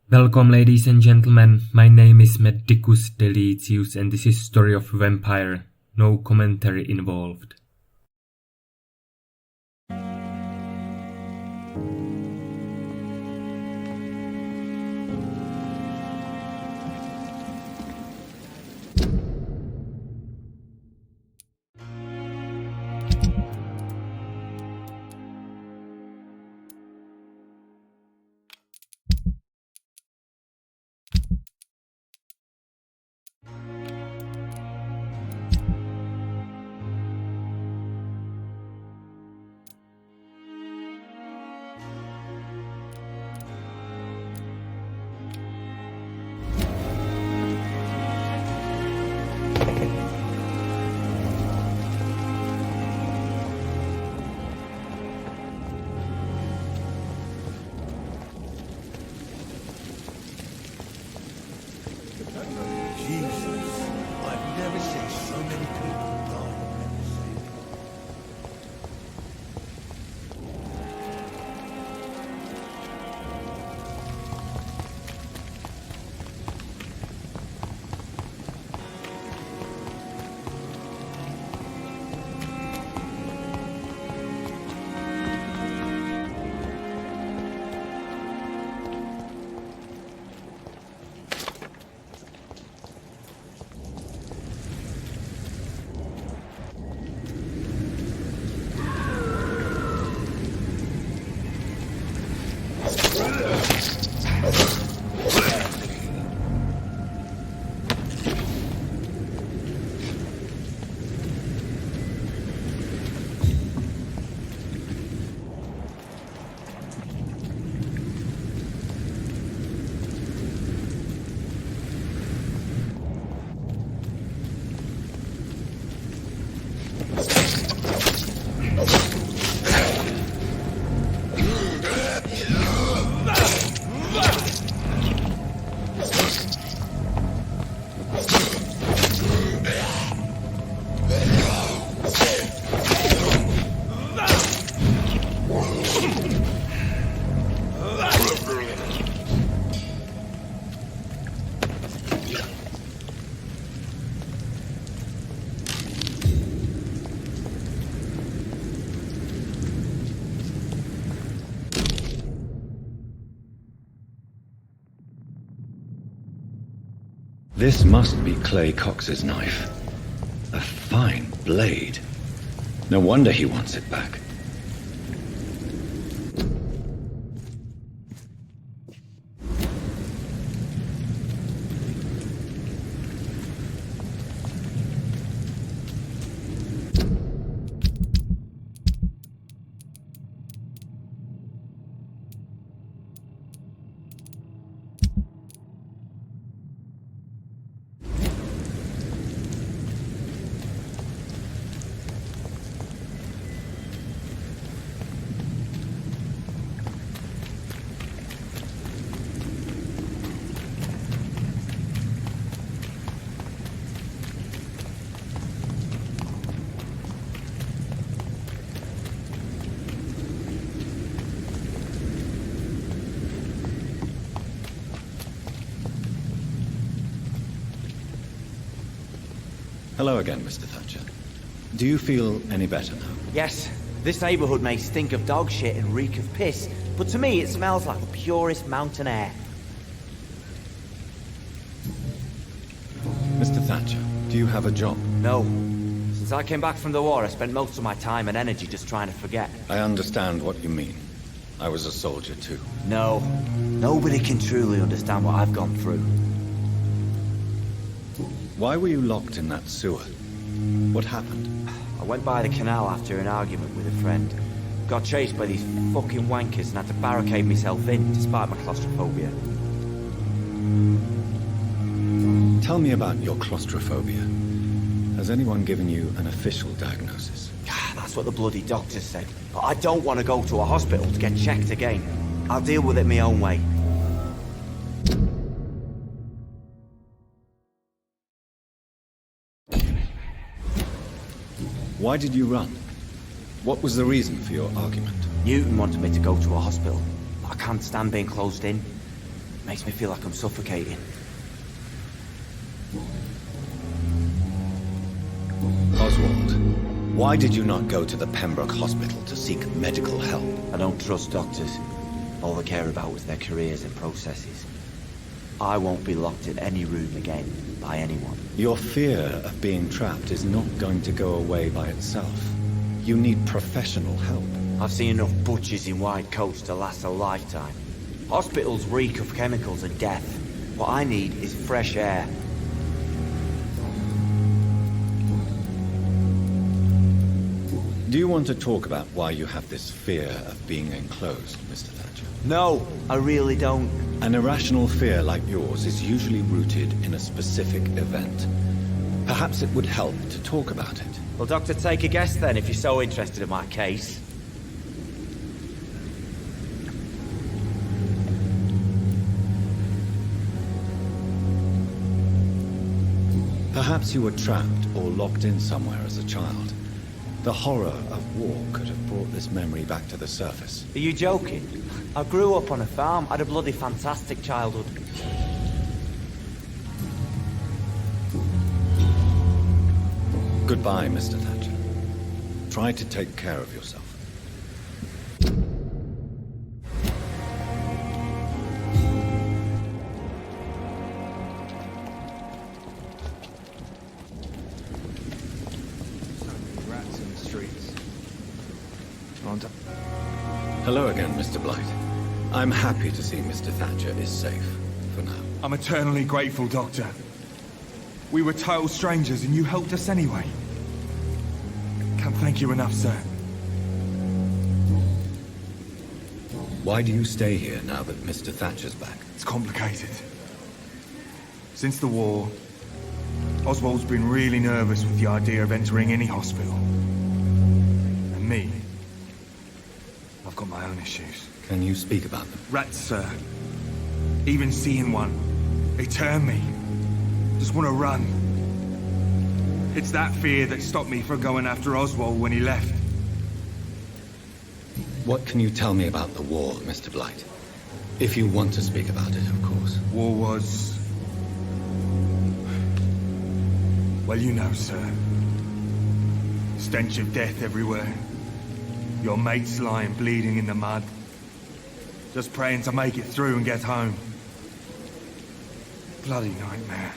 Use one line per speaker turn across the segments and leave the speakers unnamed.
Welcome, ladies and gentlemen. My name is Medicus Deletius, and this is Story of Vampyr. No commentary involved.
Jesus, I've never seen so many people die at the same time.
This must be Clay Cox's knife. A fine blade. No wonder he wants it back. Hello again, Mr. Thatcher. Do you feel any better now?
Yes, this neighbourhood may stink of dog shit and reek of piss, but to me it smells like the purest mountain air.
Mr. Thatcher, do you have a job?
No. Since I came back from the war, I spent most of my time and energy just trying to forget.
I understand what you mean. I was a soldier too.
No. Nobody can truly understand what I've gone through.
Why were you locked in that sewer? What happened?
I went by the canal after an argument with a friend. Got chased by these fucking wankers and had to barricade myself in, despite my claustrophobia.
Tell me about your claustrophobia. Has anyone given you an official diagnosis?
That's what the bloody doctor said. But I don't want to go to a hospital to get checked again. I'll deal with it my own way.
Why did you run? What was the reason for your argument?
Newton wanted me to go to a hospital. I can't stand being closed in. Makes me feel like I'm suffocating.
Oswald, why did you not go to the Pembroke Hospital to seek medical help?
I don't trust doctors. All they care about is their careers and processes. I won't be locked in any room again by anyone.
Your fear of being trapped is not going to go away by itself. You need professional help.
I've seen enough butchers in white coats to last a lifetime. Hospitals reek of chemicals and death. What I need is fresh air.
Do you want to talk about why you have this fear of being enclosed, Mr. Thatcher?
No, I really don't.
An irrational fear like yours is usually rooted in a specific event. Perhaps it would help to talk about it.
Well, Doctor, take a guess then if you're so interested in my case.
Perhaps you were trapped or locked in somewhere as a child. The horror of war could have brought this memory back to the surface.
Are you joking? I grew up on a farm, had a bloody fantastic childhood.
Goodbye, Mr. Thatcher. Try to take care of yourself.
Rats in the streets.
Hello again, Mr. Blight. I'm happy to see Mr. Thatcher is safe, for now.
I'm eternally grateful, Doctor. We were total strangers and you helped us anyway. Can't thank you enough, sir.
Why do you stay here now that Mr. Thatcher's back?
It's complicated. Since the war, Oswald's been really nervous with the idea of entering any hospital. And me, I've got my own issues.
Can you speak about them?
Rats, sir. Even seeing one, they turn me. Just want to run. It's that fear that stopped me from going after Oswald when he left.
What can you tell me about the war, Mr. Blight? If you want to speak about it, of course.
War was... well, you know, sir. Stench of death everywhere. Your mates lying bleeding in the mud. Just praying to make it through and get home. Bloody nightmare.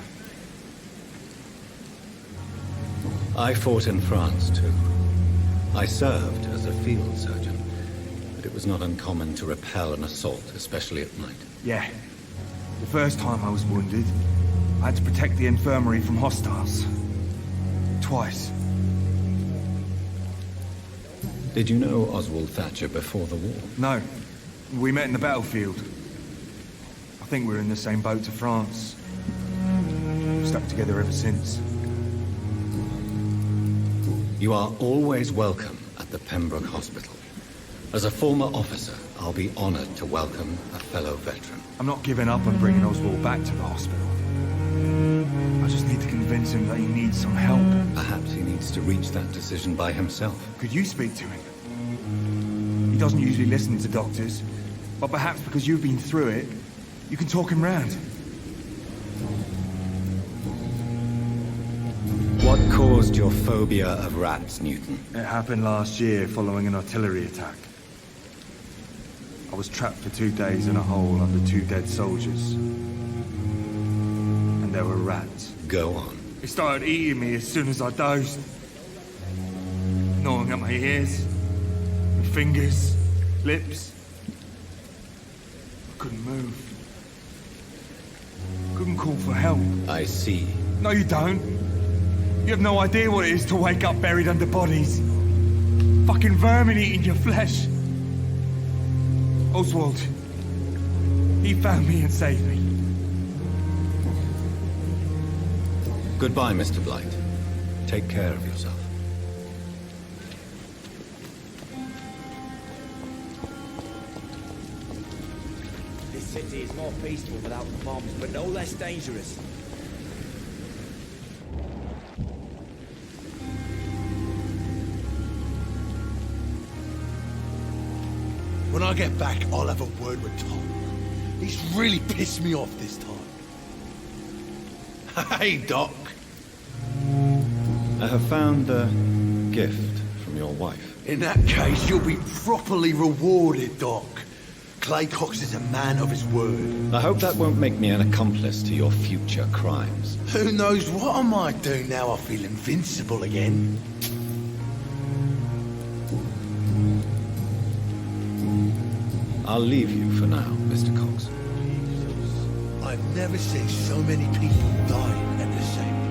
I fought in France, too. I served as a field surgeon, but it was not uncommon to repel an assault, especially at night.
Yeah. The first time I was wounded, I had to protect the infirmary from hostiles. Twice.
Did you know Oswald Thatcher before the war?
No. We met in the battlefield. I think we're in the same boat to France. Stuck together ever since.
You are always welcome at the Pembroke Hospital. As a former officer, I'll be honored to welcome a fellow veteran.
I'm not giving up on bringing Oswald back to the hospital. I just need to convince him that he needs some help.
Perhaps he needs to reach that decision by himself.
Could you speak to him? He doesn't usually listen to doctors, but perhaps because you've been through it, you can talk him round.
What caused your phobia of rats, Newton?
It happened last year following an artillery attack. I was trapped for 2 days in a hole under 2 dead soldiers. And there were rats.
Go on.
They started eating me as soon as I dozed. Gnawing at my ears, my fingers, lips. I couldn't move. Couldn't call for help.
I see.
No, you don't. You have no idea what it is to wake up buried under bodies. Fucking vermin eating your flesh. Oswald. He found me and saved me.
Goodbye, Mr. Blight. Take care of yourself.
This city is more peaceful without the bombs, but no less dangerous.
When I get back, I'll have a word with Tom. He's really pissed me off this time. Hey, Doc.
I have found a gift from your wife.
In that case, you'll be properly rewarded, Doc. Clay Cox is a man of his word.
I hope that won't make me an accomplice to your future crimes.
Who knows what I might do now I feel invincible again.
I'll leave you for now, Mr. Cox.
I've never seen so many people dying at the same time.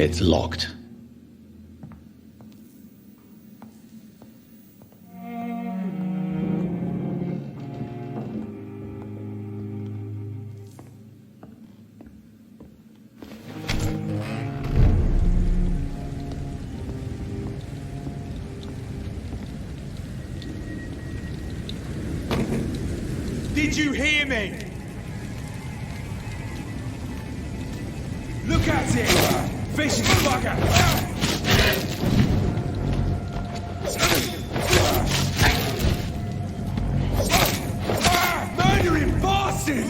It's locked.
Did you hear me? Look at it! Vicious bugger! Murdering bastard!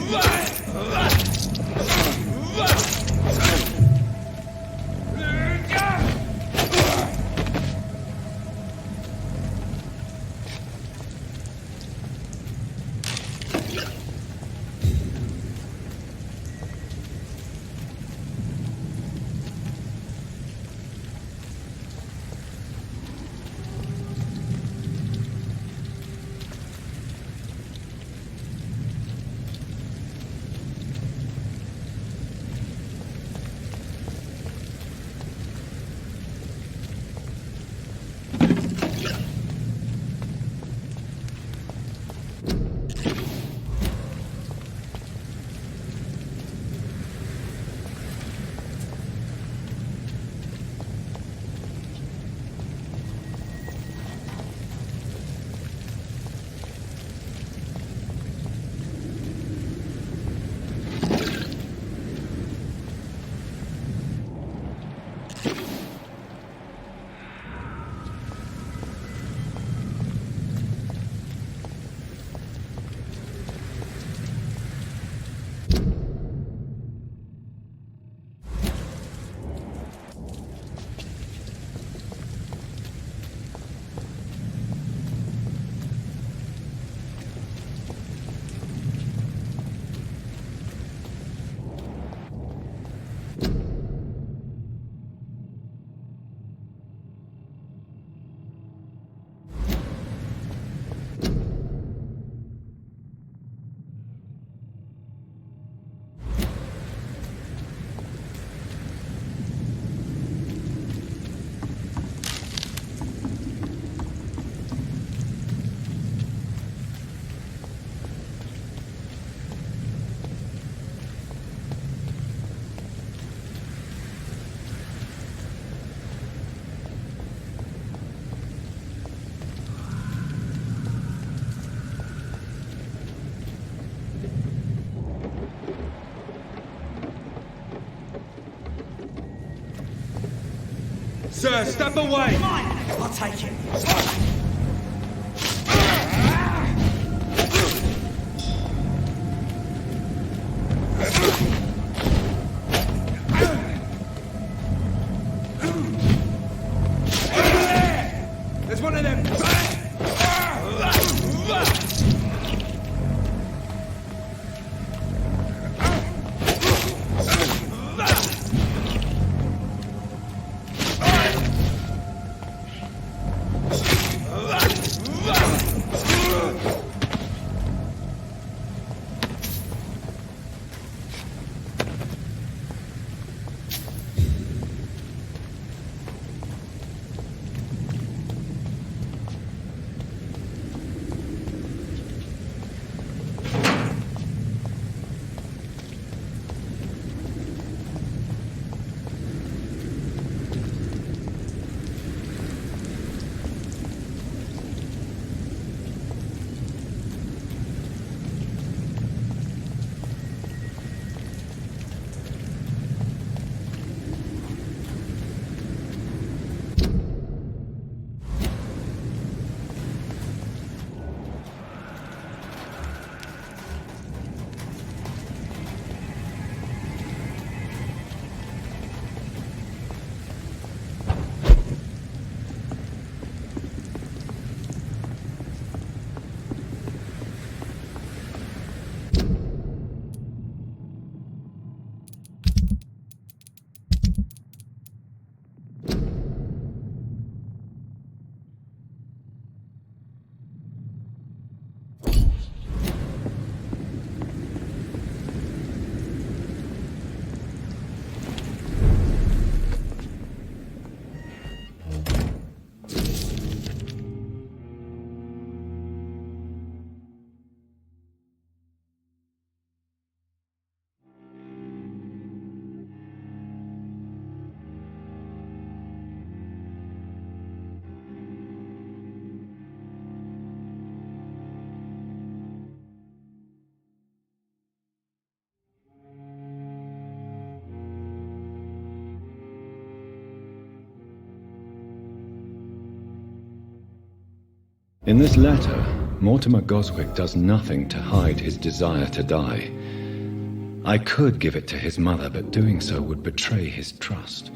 Sir, step away!
Come on, I'll take it.
There's one of them!
In this letter, Mortimer Goswick does nothing to hide his desire to die. I could give it to his mother, but doing so would betray his trust.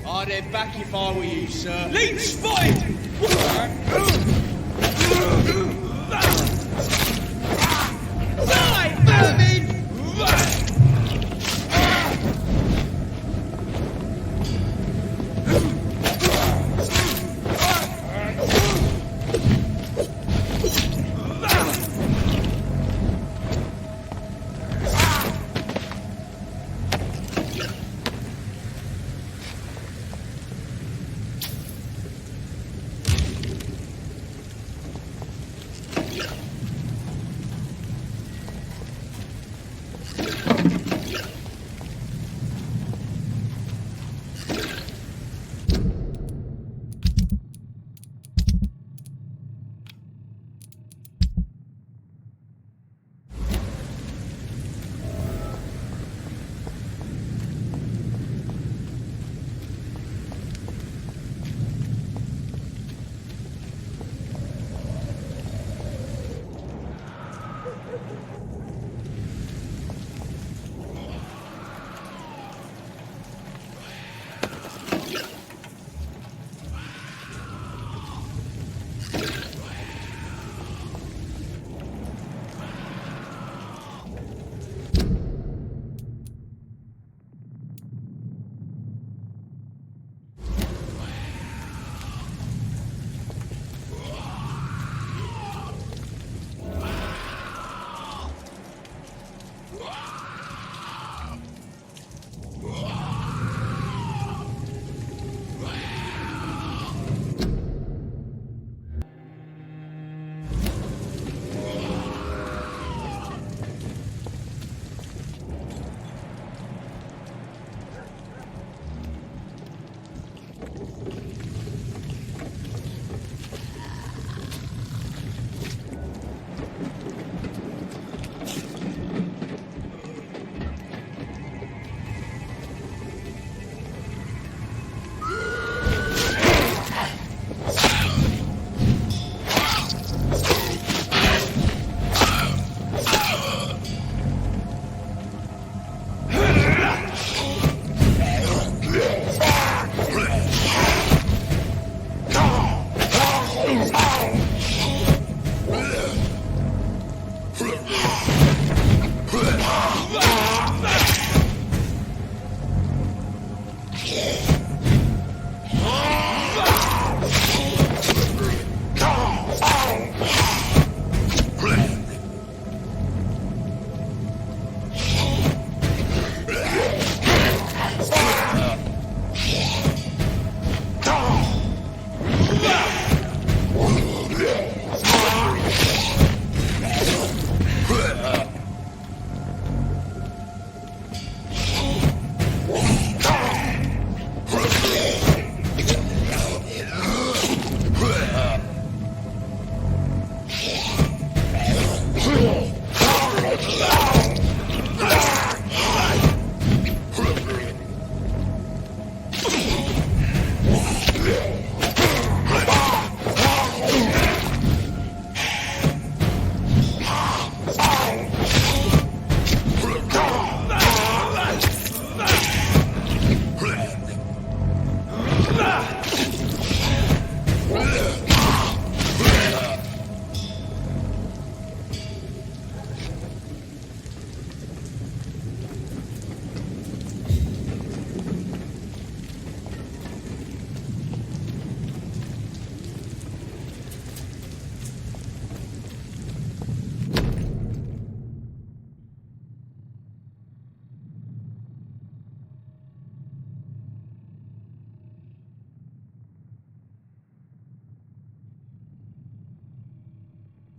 I'd head back if I were you, sir. Leech spotted! Die, vermin!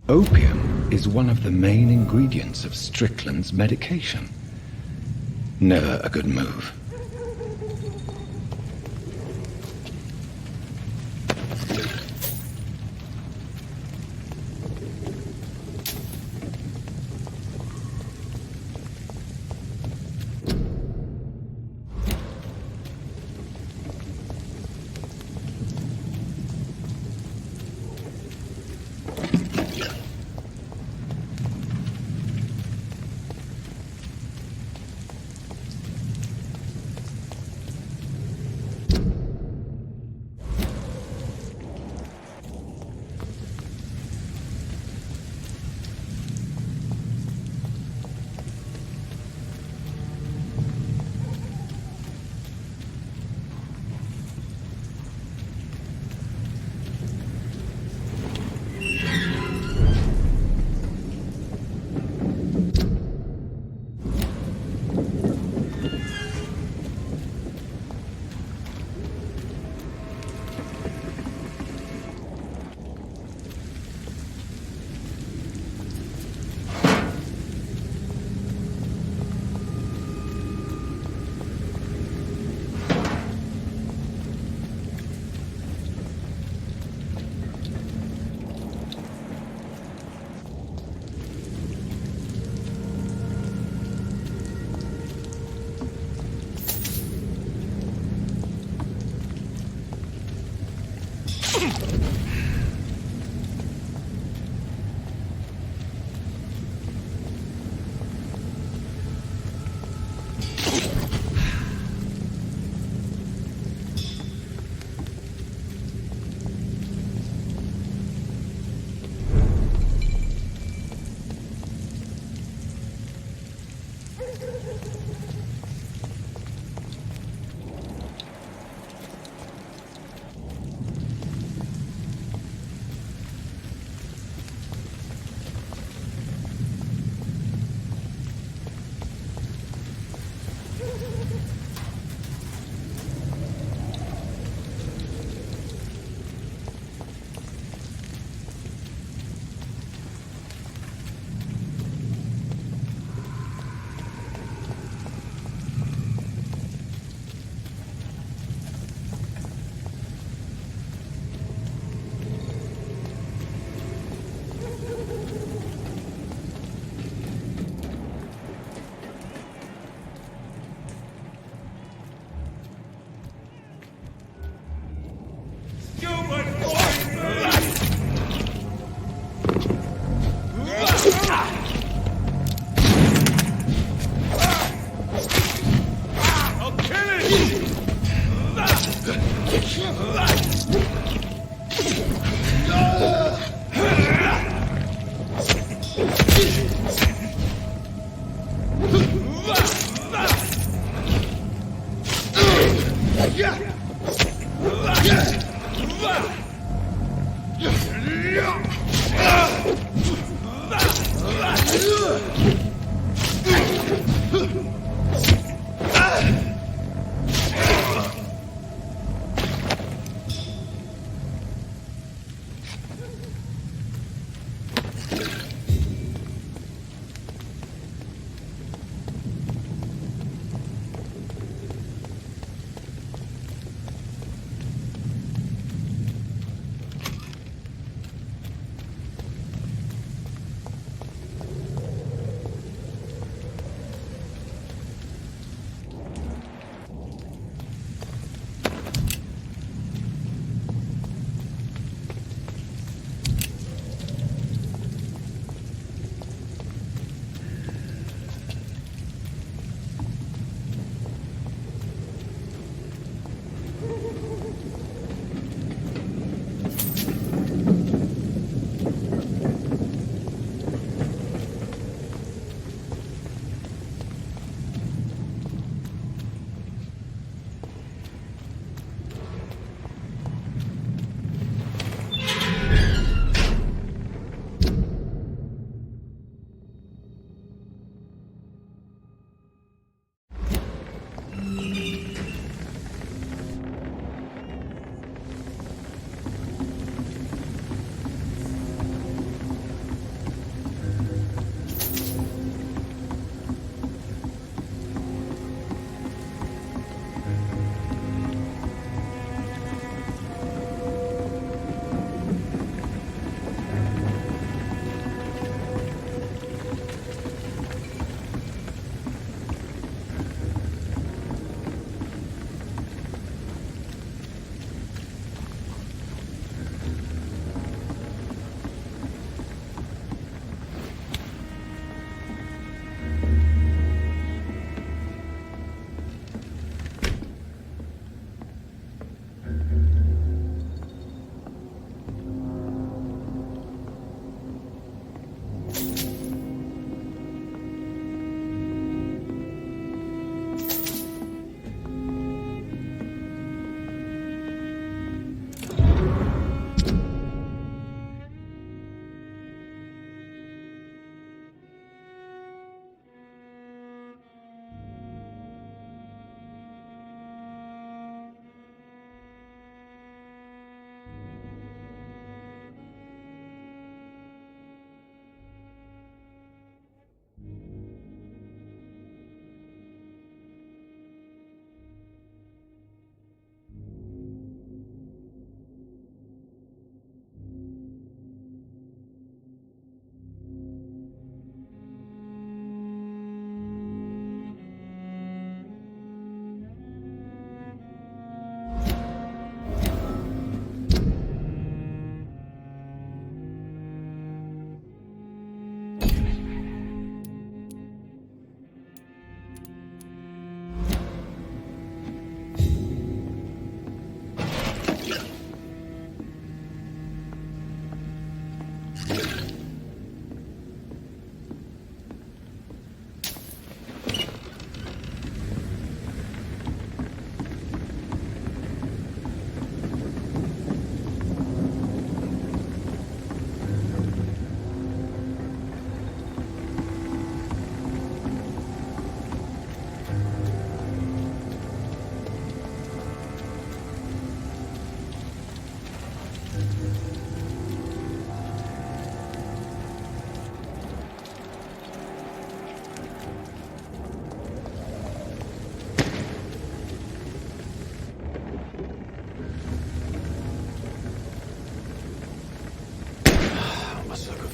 Opium is one of the main ingredients of Strickland's medication. Never a good move.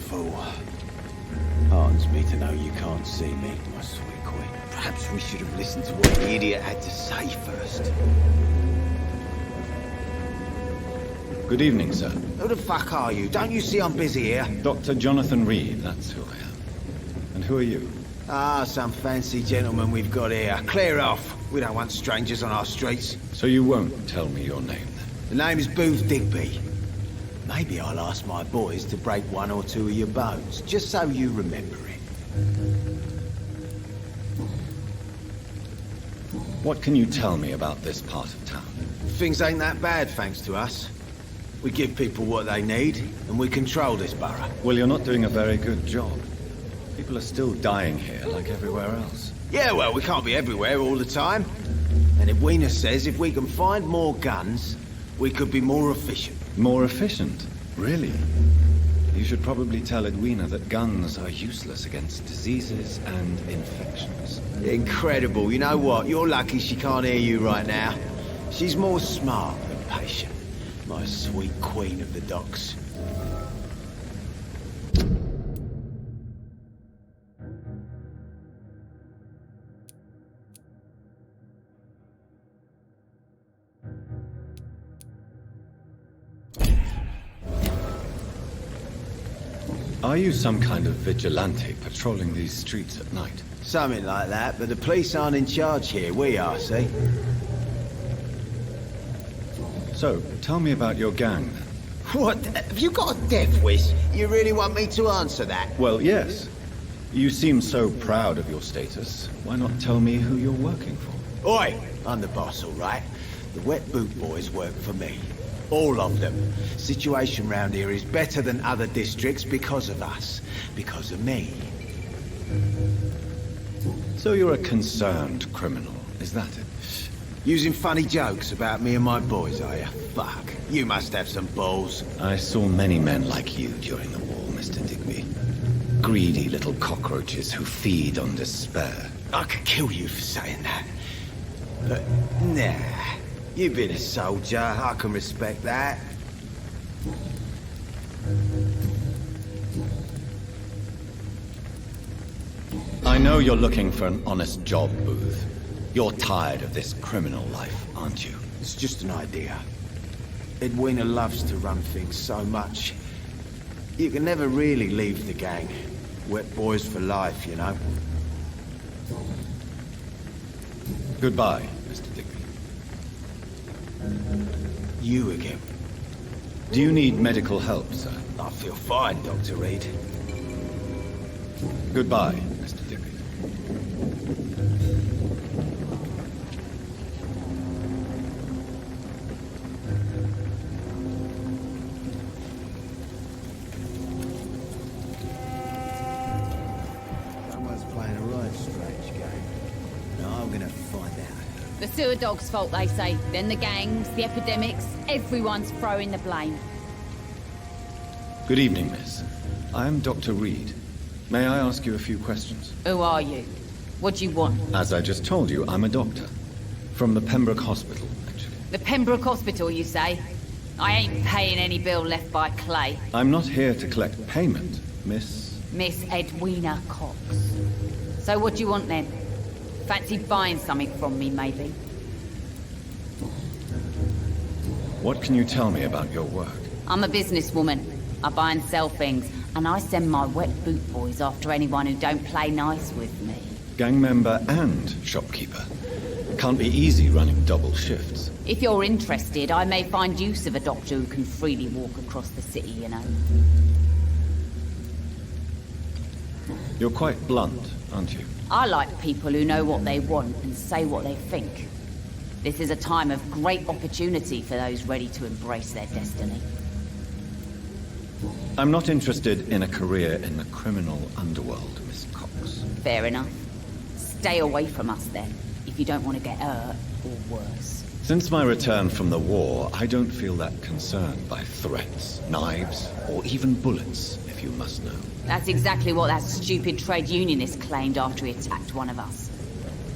fool. Heartens me to know you can't see me, my sweet queen. Perhaps we should have listened to what the idiot had to say first.
Good evening, sir.
Who the fuck are you? Don't you see I'm busy here?
Dr. Jonathan Reed, that's who I am. And who are you?
Ah, some fancy gentleman we've got here. Clear off. We don't want strangers on our streets.
So you won't tell me your name, then?
The name is Booth Digby. Maybe I'll ask my boys to break one or two of your bones, just so you remember it.
What can you tell me about this part of town?
Things ain't that bad, thanks to us. We give people what they need, and we control this borough.
Well, you're not doing a very good job. People are still dying here, like everywhere else.
Yeah, well, we can't be everywhere all the time. And Edwina says if we can find more guns, we could be more efficient.
More efficient? Really? You should probably tell Edwina that guns are useless against diseases and infections.
Incredible. You know what? You're lucky she can't hear you right now. She's more smart than patient. My sweet queen of the docks.
Are you some kind of vigilante patrolling these streets at night?
Something like that, but the police aren't in charge here. We are, see?
So, tell me about your gang, then.
What? Have you got a death wish? You really want me to answer that?
Well, yes. You seem so proud of your status. Why not tell me who you're working for?
Oi! I'm the boss, all right? The Wet Boot Boys work for me. All of them. Situation round here is better than other districts because of us. Because of me.
So you're a concerned criminal, is that it?
Using funny jokes about me and my boys, are you? Fuck. You must have some balls.
I saw many men like you during the war, Mr. Digby. Greedy little cockroaches who feed on despair.
I could kill you for saying that. But, nah. You've been a soldier. I can respect that.
I know you're looking for an honest job, Booth. You're tired of this criminal life, aren't you?
It's just an idea. Edwina loves to run things so much. You can never really leave the gang. Wet boys for life, you know.
Goodbye, Mr. Digby.
You again.
Do you need medical help, sir?
I feel fine, Dr. Reed.
Goodbye, Mr. Digby.
Someone's playing a right strange game. Now I'm gonna find out.
The sewer dog's fault, they say. Then the gangs, the epidemics, everyone's throwing the blame.
Good evening, miss. I am Dr. Reed. May I ask you a few questions?
Who are you? What do you want?
As I just told you, I'm a doctor. From the Pembroke Hospital, actually.
The Pembroke Hospital, you say? I ain't paying any bill left by Clay.
I'm not here to collect payment, miss.
Miss Edwina Cox. So what do you want then? Fancy buying something from me, maybe?
What can you tell me about your work?
I'm a businesswoman. I buy and sell things, and I send my wet boot boys after anyone who don't play nice with me.
Gang member and shopkeeper. Can't be easy running double shifts.
If you're interested, I may find use of a doctor who can freely walk across the city, you know.
You're quite blunt, aren't you?
I like people who know what they want and say what they think. This is a time of great opportunity for those ready to embrace their destiny.
I'm not interested in a career in the criminal underworld, Miss Cox.
Fair enough. Stay away from us then, if you don't want to get hurt or worse.
Since my return from the war, I don't feel that concerned by threats, knives, or even bullets, if you must know.
That's exactly what that stupid trade unionist claimed after he attacked one of us.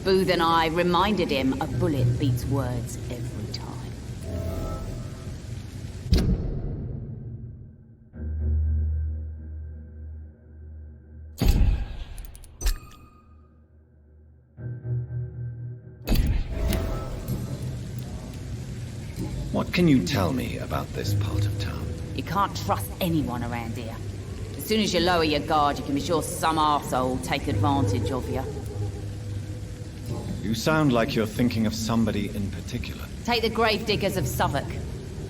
Booth and I reminded him a bullet beats words every time.
What can you tell me about this part of town?
You can't trust anyone around here. As soon as you lower your guard, you can be sure some arsehole will take advantage of you.
You sound like you're thinking of somebody in particular.
Take the gravediggers of Southwark.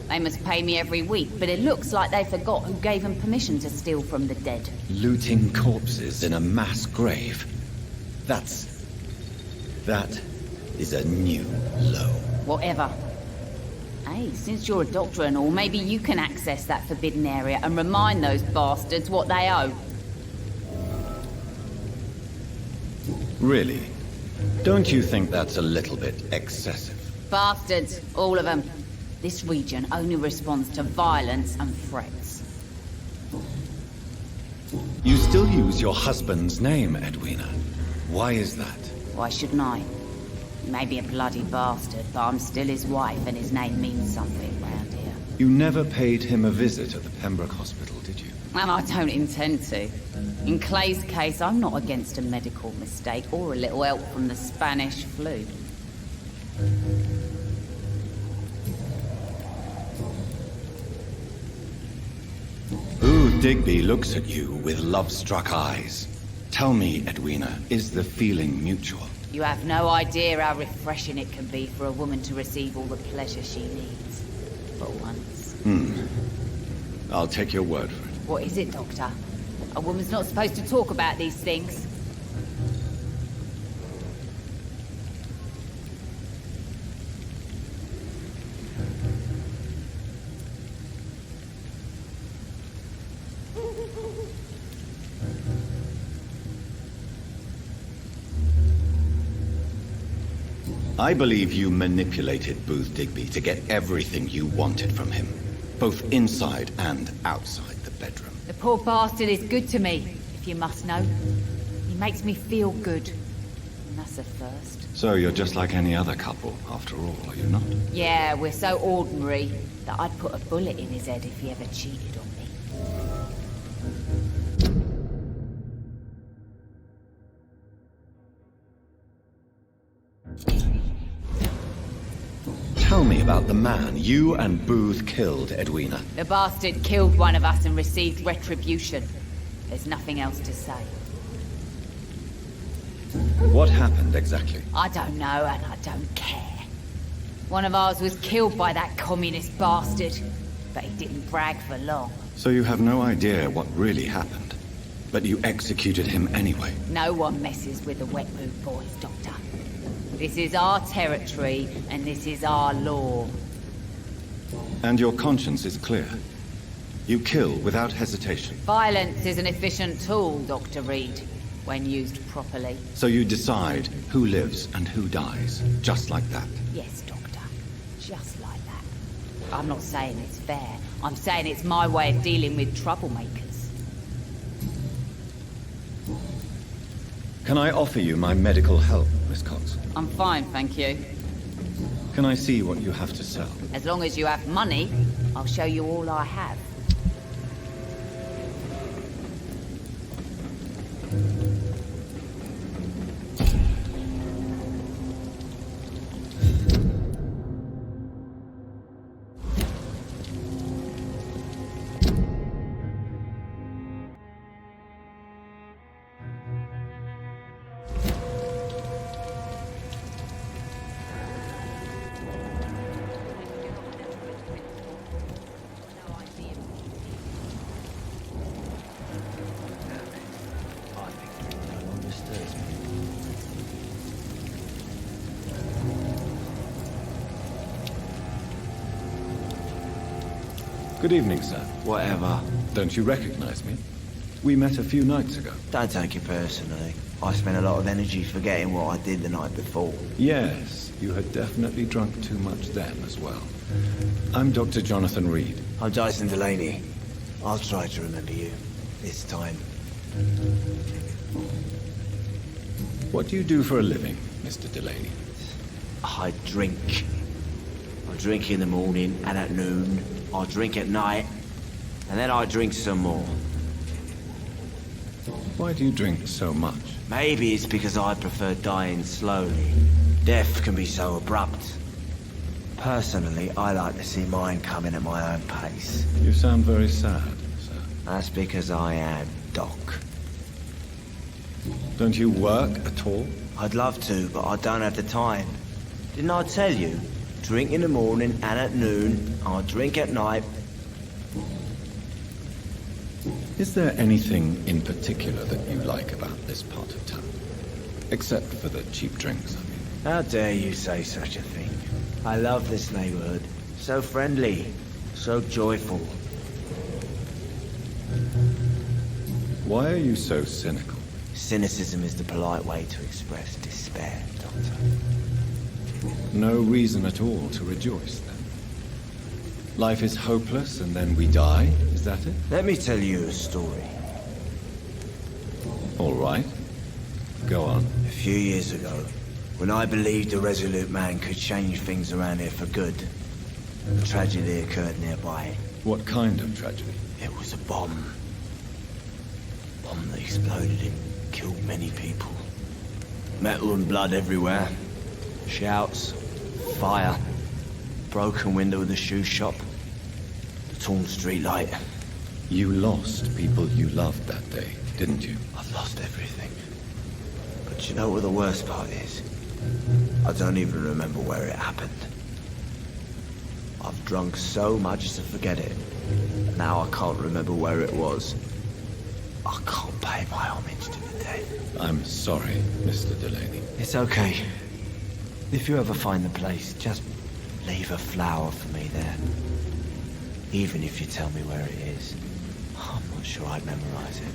They must pay me every week, but it looks like they forgot who gave them permission to steal from the dead.
Looting corpses in a mass grave. That is a new low.
Whatever. Hey, since you're a doctor and all, maybe you can access that forbidden area and remind those bastards what they owe.
Really? Don't you think that's a little bit excessive?
Bastards, all of them. This region only responds to violence and threats.
You still use your husband's name, Edwina. Why is that?
Why shouldn't I? He may be a bloody bastard, but I'm still his wife and his name means something round here.
You never paid him a visit at the Pembroke Hospital, did you?
And I don't intend to. In Clay's case, I'm not against a medical mistake or a little help from the Spanish flu.
Ooh, Digby looks at you with love-struck eyes. Tell me, Edwina, is the feeling mutual?
You have no idea how refreshing it can be for a woman to receive all the pleasure she needs. For once.
I'll take your word for it.
What is it, Doctor? A woman's not supposed to talk about these things.
I believe you manipulated Booth Digby to get everything you wanted from him, both inside and outside the bedroom.
The poor bastard is good to me, if you must know. He makes me feel good. And that's a first.
So you're just like any other couple, after all, are you not?
Yeah, we're so ordinary that I'd put a bullet in his head if he ever cheated on me.
Tell me about the man you and Booth killed, Edwina.
The bastard killed one of us and received retribution. There's nothing else to say.
What happened exactly?
I don't know and I don't care. One of ours was killed by that communist bastard, but he didn't brag for long.
So you have no idea what really happened, but you executed him anyway.
No one messes with the Wet Boot Boys, Doctor. This is our territory, and this is our law.
And your conscience is clear. You kill without hesitation.
Violence is an efficient tool, Dr. Reed, when used properly.
So you decide who lives and who dies, just like that.
Yes, Doctor. Just like that. I'm not saying it's fair. I'm saying it's my way of dealing with troublemakers.
Can I offer you my medical help, Miss Cox?
I'm fine, thank you.
Can I see what you have to sell?
As long as you have money, I'll show you all I have.
Good evening, sir.
Whatever.
Don't you recognize me? We met a few nights ago.
Don't take it personally. I spent a lot of energy forgetting what I did the night before.
Yes, you had definitely drunk too much then as well. I'm Dr. Jonathan Reed.
I'm Dyson Delaney. I'll try to remember you. This time.
What do you do for a living, Mr. Delaney?
I drink. I drink in the morning and at noon. I drink at night. And then I drink some more.
Why do you drink so much?
Maybe it's because I prefer dying slowly. Death can be so abrupt. Personally, I like to see mine coming at my own pace.
You sound very sad, sir.
That's because I am, Doc.
Don't you work at all?
I'd love to, but I don't have the time. Didn't I tell you? Drink in the morning and at noon. I'll drink at night.
Is there anything in particular that you like about this part of town? Except for the cheap drinks, I mean.
How dare you say such a thing? I love this neighborhood. So friendly, so joyful.
Why are you so cynical?
Cynicism is the polite way to express despair, Doctor.
No reason at all to rejoice, then. Life is hopeless and then we die, is that it?
Let me tell you a story.
All right. Go on.
A few years ago, when I believed a resolute man could change things around here for good, a tragedy occurred nearby.
What kind of tragedy?
It was a bomb. Bomb that exploded and killed many people. Metal and blood everywhere. Shouts, fire, broken window of the shoe shop, the torn street light.
You lost people you loved that day, didn't you?
I've lost everything. But you know what the worst part is? I don't even remember where it happened. I've drunk so much to forget it. Now I can't remember where it was. I can't pay my homage to the dead.
I'm sorry, Mr. Delaney.
It's okay. If you ever find the place, just leave a flower for me there. Even if you tell me where it is. I'm not sure I'd memorize it.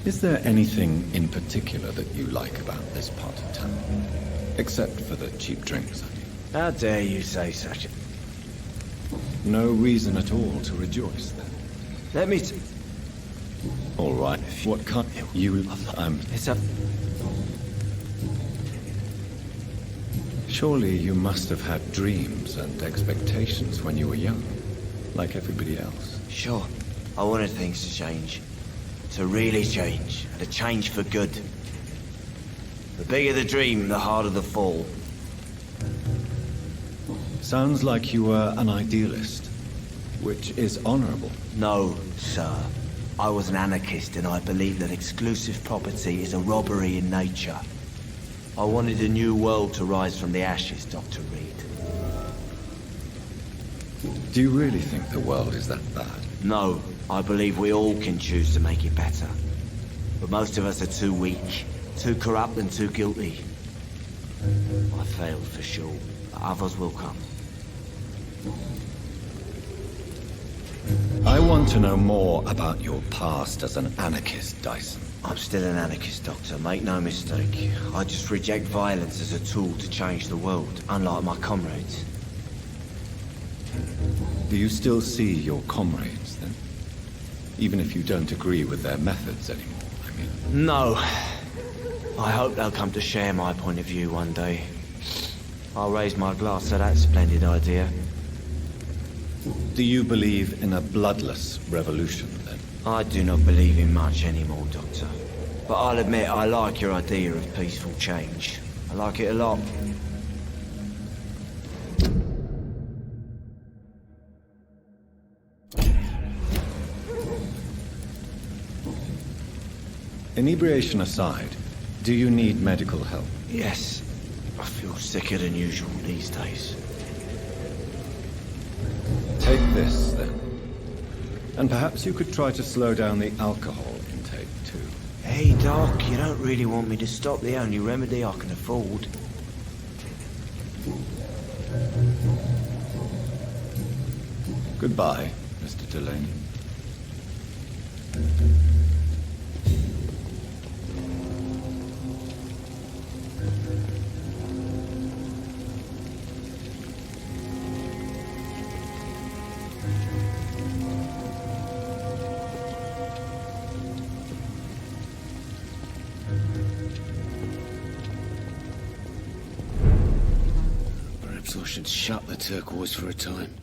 Is there anything in particular that you like about this part of town? Except for the cheap drinks, I mean.
How dare you say such a...
No reason at all to rejoice, then.
Let me
All right. What kind... You...
It's a...
Surely you must have had dreams and expectations when you were young, like everybody else.
Sure. I wanted things to change. To really change. And to change for good. The bigger the dream, the harder the fall.
Sounds like you were an idealist, which is honorable.
No, sir. I was an anarchist and I believed that exclusive property is a robbery in nature. I wanted a new world to rise from the ashes, Dr. Reed.
Do you really think the world is that bad?
No, I believe we all can choose to make it better. But most of us are too weak, too corrupt and too guilty. I failed for sure, but others will come.
I want to know more about your past as an anarchist, Dyson.
I'm still an anarchist, Doctor, make no mistake. I just reject violence as a tool to change the world, unlike my comrades.
Do you still see your comrades, then? Even if you don't agree with their methods anymore, I mean.
No. I hope they'll come to share my point of view one day. I'll raise my glass to that splendid idea.
Do you believe in a bloodless revolution, then?
I do not believe in much anymore, Doctor. But I'll admit I like your idea of peaceful change. I like it a lot.
Inebriation aside, do you need medical help?
Yes. I feel sicker than usual these days.
Take this, then. And perhaps you could try to slow down the alcohol intake, too.
Hey, Doc, you don't really want me to stop the only remedy I can afford.
Goodbye, Mr. Delaney.
Perhaps I should shut the turquoise for a time.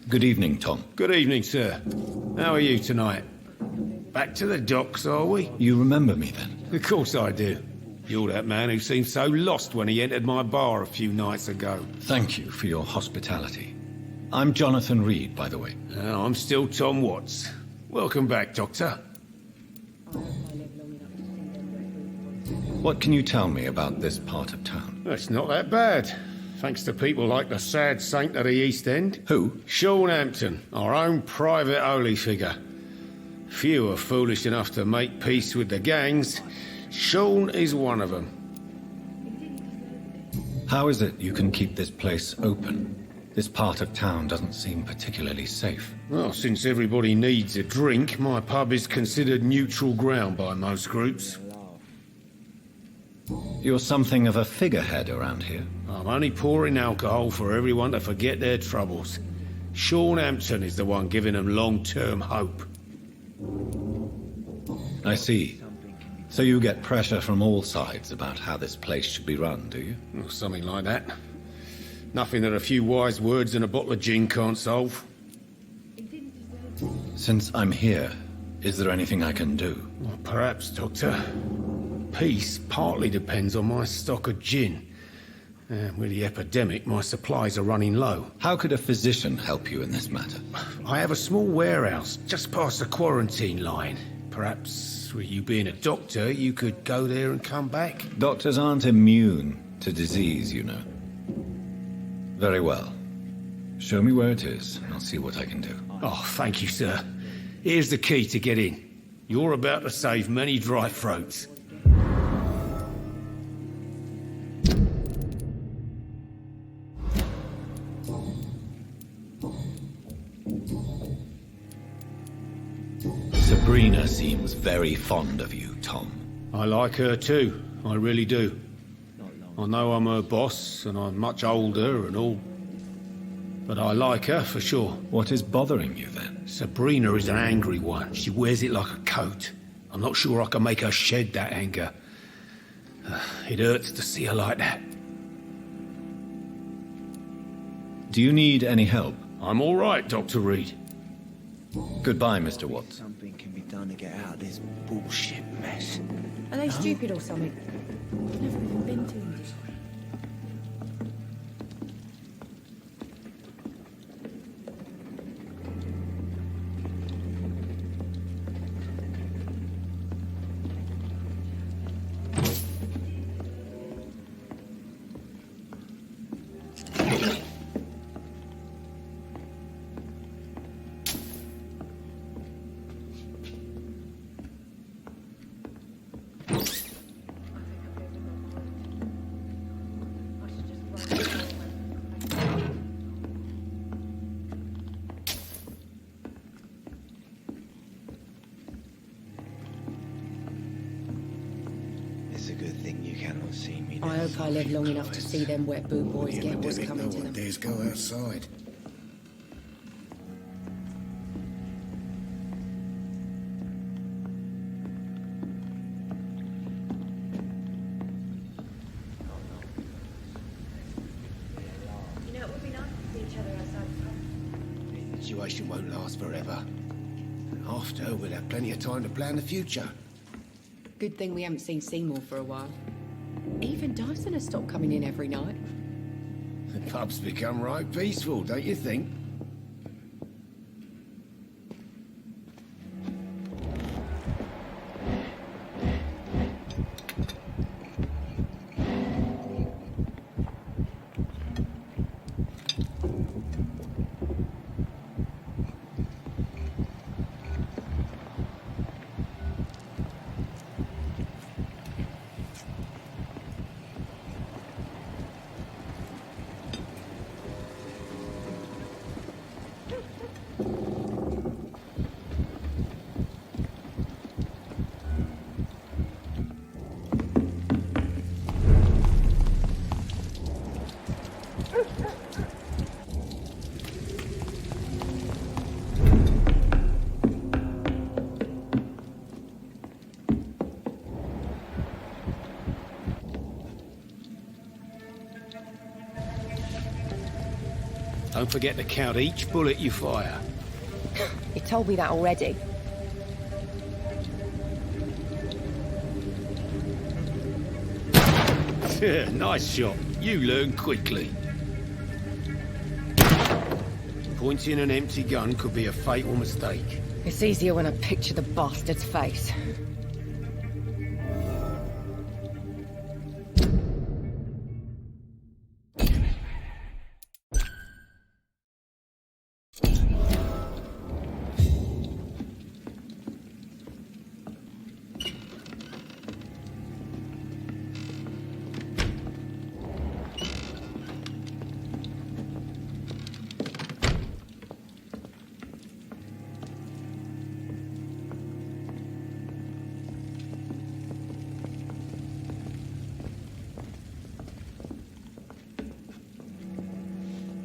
Good evening, Tom.
Good evening, sir. How are you tonight? Back to the docks, are we?
You remember me, then?
Of course I do.
You're that man who seemed so lost when he entered my bar a few nights ago.
Thank you for your hospitality. I'm Jonathan Reed, by the way.
I'm still Tom Watts. Welcome back, Doctor.
What can you tell me about this part of town?
It's not that bad. Thanks to people like the sad saint of the East End.
Who?
Sean Hampton, our own private holy figure. Few are foolish enough to make peace with the gangs. Sean is one of them.
How is it you can keep this place open? This part of town doesn't seem particularly safe.
Well, since everybody needs a drink, my pub is considered neutral ground by most groups.
You're something of a figurehead around here.
I'm only pouring alcohol for everyone to forget their troubles. Sean Hampton is the one giving them long-term hope.
I see. So you get pressure from all sides about how this place should be run, do you?
Well, something like that. Nothing that a few wise words and a bottle of gin can't solve.
Since I'm here, is there anything I can do?
Well, perhaps, Doctor. Peace partly depends on my stock of gin. With the epidemic, my supplies are running low.
How could a physician help you in this matter?
I have a small warehouse just past the quarantine line. Perhaps, with you being a doctor, you could go there and come back?
Doctors aren't immune to disease, you know. Very well. Show me where it is, and I'll see what I can do.
Oh, thank you, sir. Here's the key to get in. You're about to save many dry throats.
Sabrina seems very fond of you, Tom.
I like her too, I really do. I know I'm her boss, and I'm much older and all, but I like her for sure.
What is bothering you then?
Sabrina is an angry one. She wears it like a coat. I'm not sure I can make her shed that anger. It hurts to see her like that.
Do you need any help?
I'm all right, Dr. Reed.
Goodbye, Mr. Watts.
Something can be done to get out of this bullshit mess.
Are they stupid or something? I've never even been to them. I hope I live long enough to see them wet boot boys get what's coming to them.
Days go outside.
You know, it would be nice to see each other outside.
The situation won't last forever. After, we'll have plenty of time to plan the future.
Good thing we haven't seen Seymour for a while. Even Dyson has stopped coming in every night.
The pub's become right peaceful, don't you think?
Don't forget to count each bullet you fire.
He told me that already.
Yeah, nice shot. You learn quickly. Pointing an empty gun could be a fatal mistake.
It's easier when I picture the bastard's face.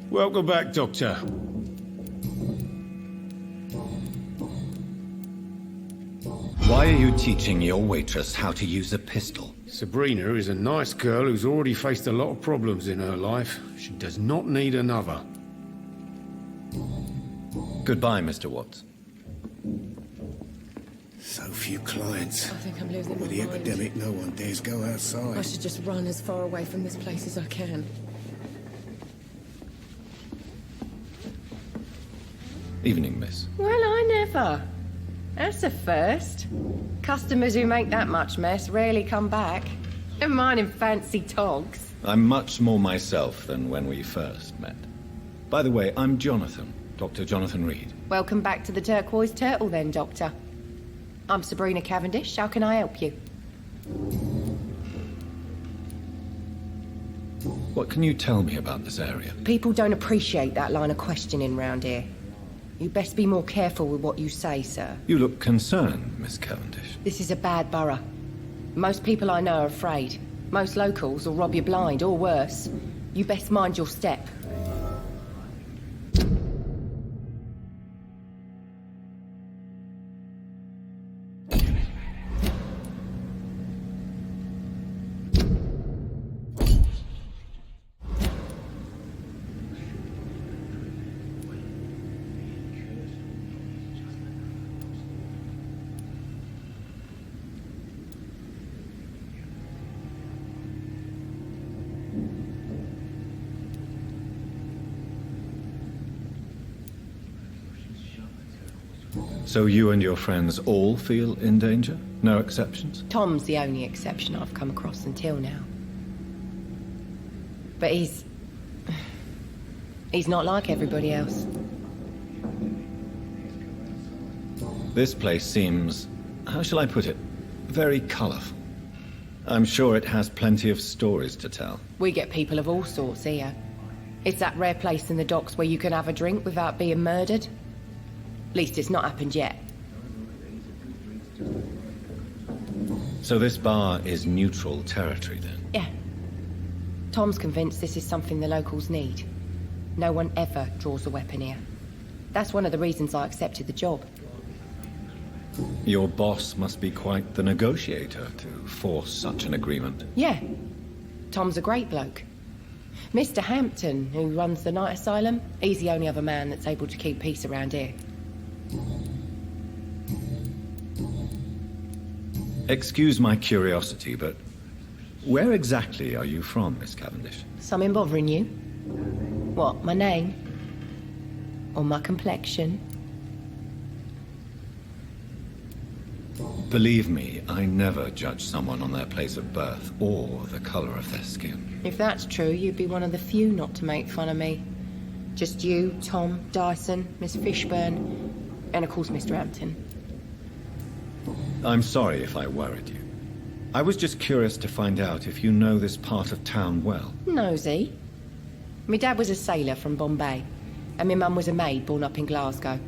Welcome back, Doctor.
Why are you teaching your waitress how to use a pistol?
Sabrina is a nice girl who's already faced a lot of problems in her life. She does not need another.
Goodbye, Mr. Watts.
So few clients.
I think I'm losing my
With the
mind.
epidemic, no one dares go outside.
I should just run as far away from this place as I can.
Evening, miss.
Well, I never. That's a first. Customers who make that much mess rarely come back. Never mind in fancy togs.
I'm much more myself than when we first met. By the way, I'm Jonathan, Dr. Jonathan Reed.
Welcome back to the Turquoise Turtle then, Doctor. I'm Sabrina Cavendish. How can I help you?
What can you tell me about this area?
People don't appreciate that line of questioning round here. You best be more careful with what you say, sir.
You look concerned, Miss Cavendish.
This is a bad borough. Most people I know are afraid. Most locals will rob you blind, or worse. You best mind your step.
So you and your friends all feel in danger? No exceptions?
Tom's the only exception I've come across until now. But he's not like everybody else.
This place seems, how shall I put it, very colourful. I'm sure it has plenty of stories to tell.
We get people of all sorts here. It's that rare place in the docks where you can have a drink without being murdered. At least it's not happened yet.
So this bar is neutral territory then?
Yeah. Tom's convinced this is something the locals need. No one ever draws a weapon here. That's one of the reasons I accepted the job.
Your boss must be quite the negotiator to force such an agreement.
Yeah. Tom's a great bloke. Mr. Hampton, who runs the night asylum, he's the only other man that's able to keep peace around here.
Excuse my curiosity, but where exactly are you from, Miss Cavendish?
Something bothering you? What, my name? Or my complexion?
Believe me, I never judge someone on their place of birth or the colour of their skin.
If that's true, you'd be one of the few not to make fun of me. Just you, Tom, Dyson, Miss Fishburne, and of course Mr. Hampton.
I'm sorry if I worried you. I was just curious to find out if you know this part of town well.
Nosy. My dad was a sailor from Bombay, and my mum was a maid born up in Glasgow.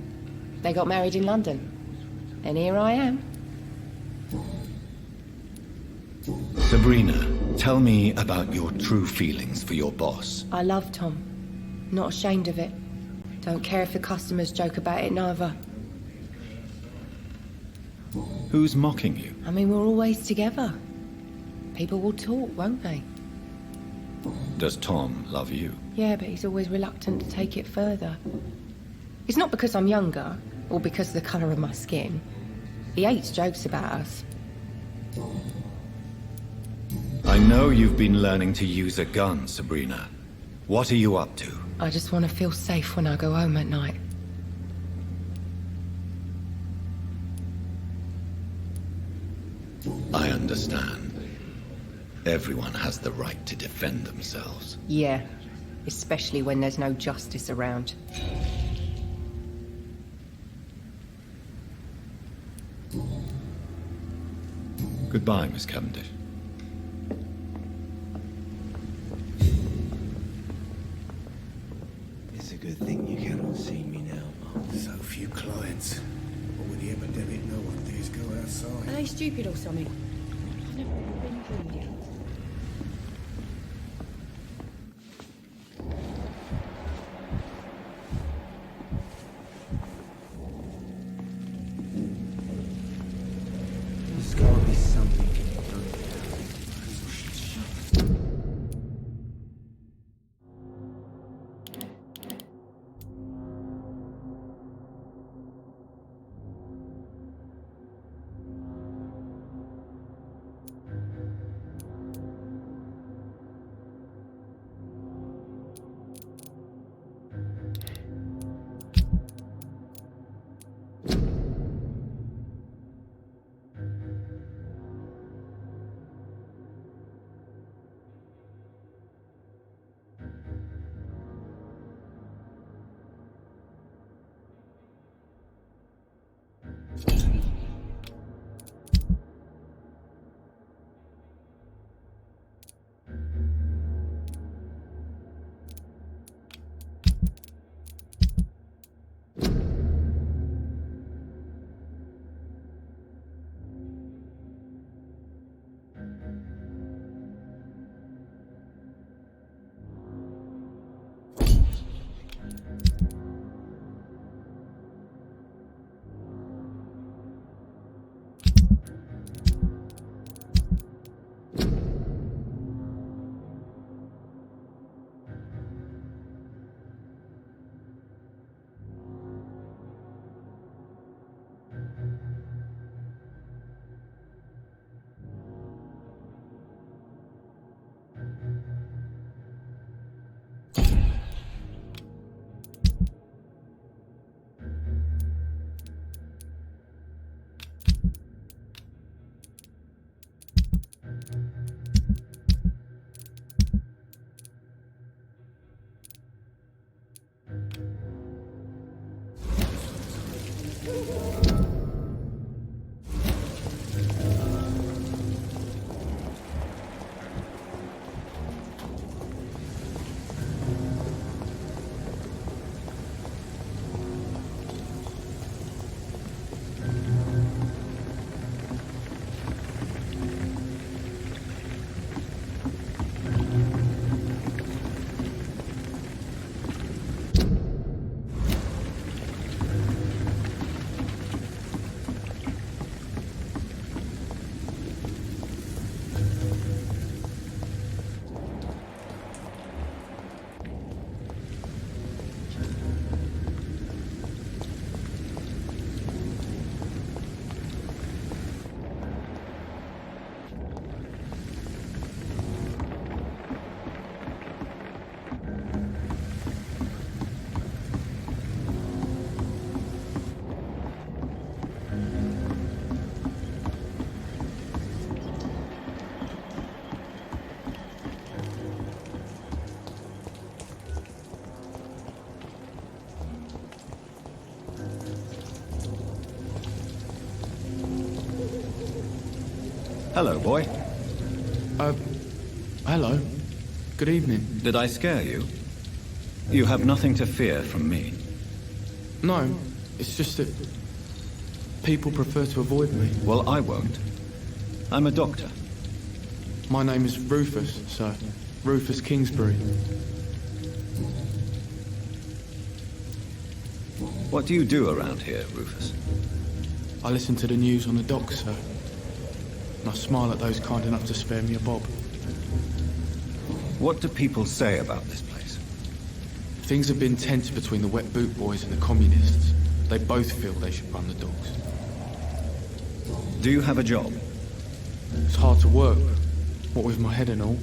They got married in London. And here I am.
Sabrina, tell me about your true feelings for your boss.
I love Tom. Not ashamed of it. Don't care if the customers joke about it, neither.
Who's mocking you?
I mean, we're always together. People will talk, won't they?
Does Tom love you?
Yeah, but he's always reluctant to take it further. It's not because I'm younger, or because of the colour of my skin. He hates jokes about us.
I know you've been learning to use a gun, Sabrina. What are you up to?
I just want to feel safe when I go home at night.
I understand. Everyone has the right to defend themselves.
Yeah, especially when there's no justice around.
Goodbye, Miss Cavendish.
It's a good thing you cannot see me now, Mum.
So few clients. But with the epidemic, no one dares go outside.
Are they stupid or something? I've never been through yet.
There's gotta be something can be done.
Hello, boy.
Hello. Good evening.
Did I scare you? You have nothing to fear from me.
No, it's just that people prefer to avoid me.
Well, I won't. I'm a doctor.
My name is Rufus, sir. Rufus Kingsbury.
What do you do around here, Rufus?
I listen to the news on the docks, sir. And I smile at those kind enough to spare me a bob.
What do people say about this place?
Things have been tense between the Wet Boot Boys and the Communists. They both feel they should run the docks.
Do you have a job?
It's hard to work. What with my head and all.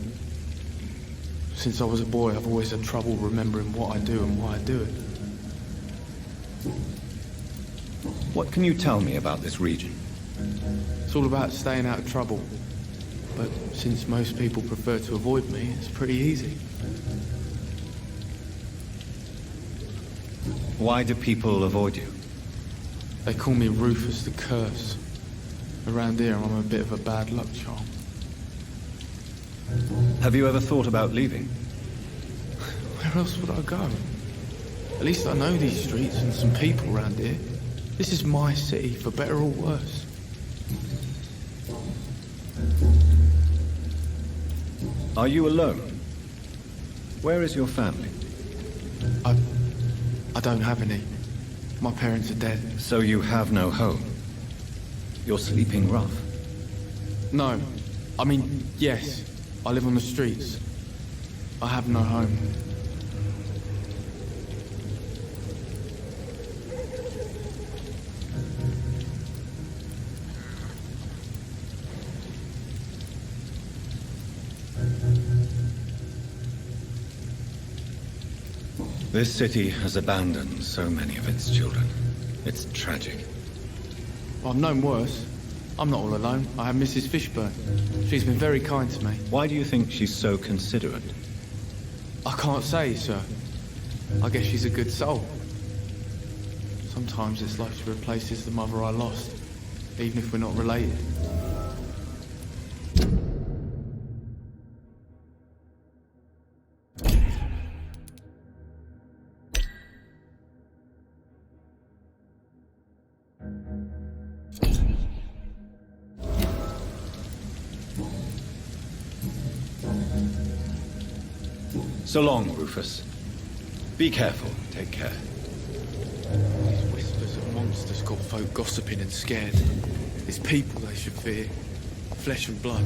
Since I was a boy, I've always had trouble remembering what I do and why I do it.
What can you tell me about this region?
It's all about staying out of trouble. But since most people prefer to avoid me, it's pretty easy.
Why do people avoid you?
They call me Rufus the Curse. Around here, I'm a bit of a bad luck charm.
Have you ever thought about leaving?
Where else would I go? At least I know these streets and some people around here. This is my city, for better or worse.
Are you alone? Where is your family?
I don't have any. My parents are dead.
So you have no home? You're sleeping rough?
No. I mean, yes. I live on the streets. I have no home.
This city has abandoned so many of its children. It's tragic.
I've known worse. I'm not all alone. I have Mrs. Fishburne. She's been very kind to me.
Why do you think she's so considerate?
I can't say, sir. I guess she's a good soul. Sometimes it's like she replaces the mother I lost, even if we're not related.
So long, Rufus. Be careful. Take care.
These whispers of monsters got folk gossiping and scared. It's people they should fear. Flesh and blood.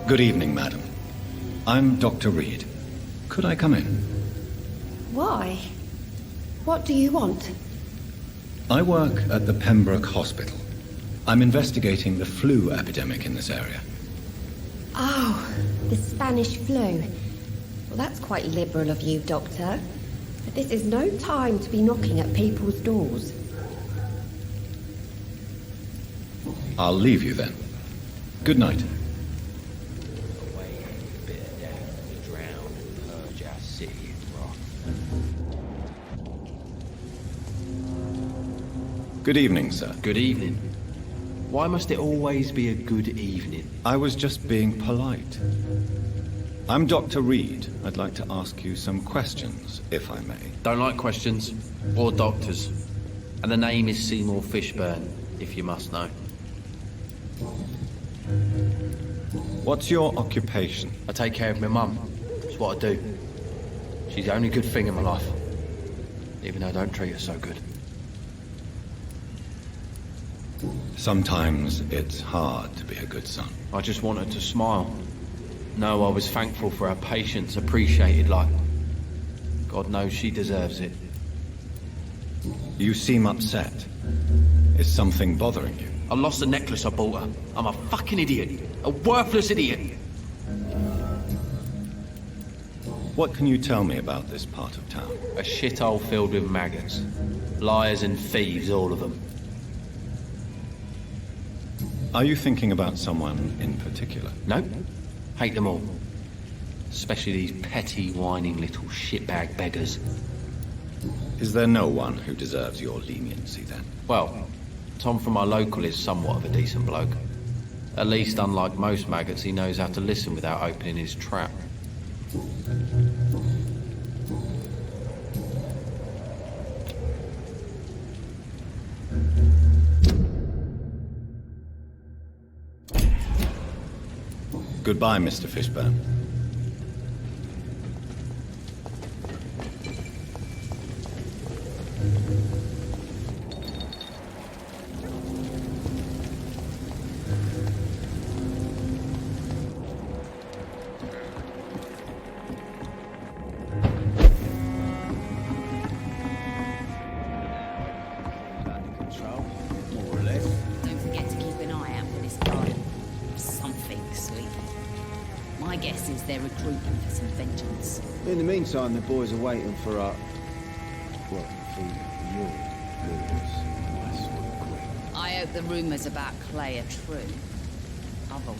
Good evening, madam. I'm Dr. Reed. Could I come in?
Why? What do you want?
I work at the Pembroke Hospital. I'm investigating the flu epidemic in this area.
Oh, the Spanish flu. Well, that's quite liberal of you, Doctor. But this is no time to be knocking at people's doors.
I'll leave you then. Good night. Good evening, sir.
Good evening. Why must it always be a good evening?
I was just being polite. I'm Dr. Reed. I'd like to ask you some questions, if I may.
Don't like questions, or doctors. And the name is Seymour Fishburne, if you must know.
What's your occupation?
I take care of my mum. It's what I do. She's the only good thing in my life. Even though I don't treat her so good.
Sometimes it's hard to be a good son.
I just want her to smile. No, I was thankful for her patience, appreciated like... God knows she deserves it.
You seem upset. Is something bothering you?
I lost the necklace I bought her. I'm a fucking idiot. A worthless idiot.
What can you tell me about this part of town?
A shithole filled with maggots. Liars and thieves, all of them.
Are you thinking about someone in particular?
No. Hate them all. Especially these petty, whining little shitbag beggars.
Is there no one who deserves your leniency, then?
Well, Tom from our local is somewhat of a decent bloke. At least, unlike most maggots, he knows how to listen without opening his trap.
Goodbye, Mr. Fishburne.
My guess is they're recruiting for some vengeance.
In the meantime, the boys are waiting for our... well, for your orders. That's what we're quick.
I hope the rumours about Clay are true. Otherwise...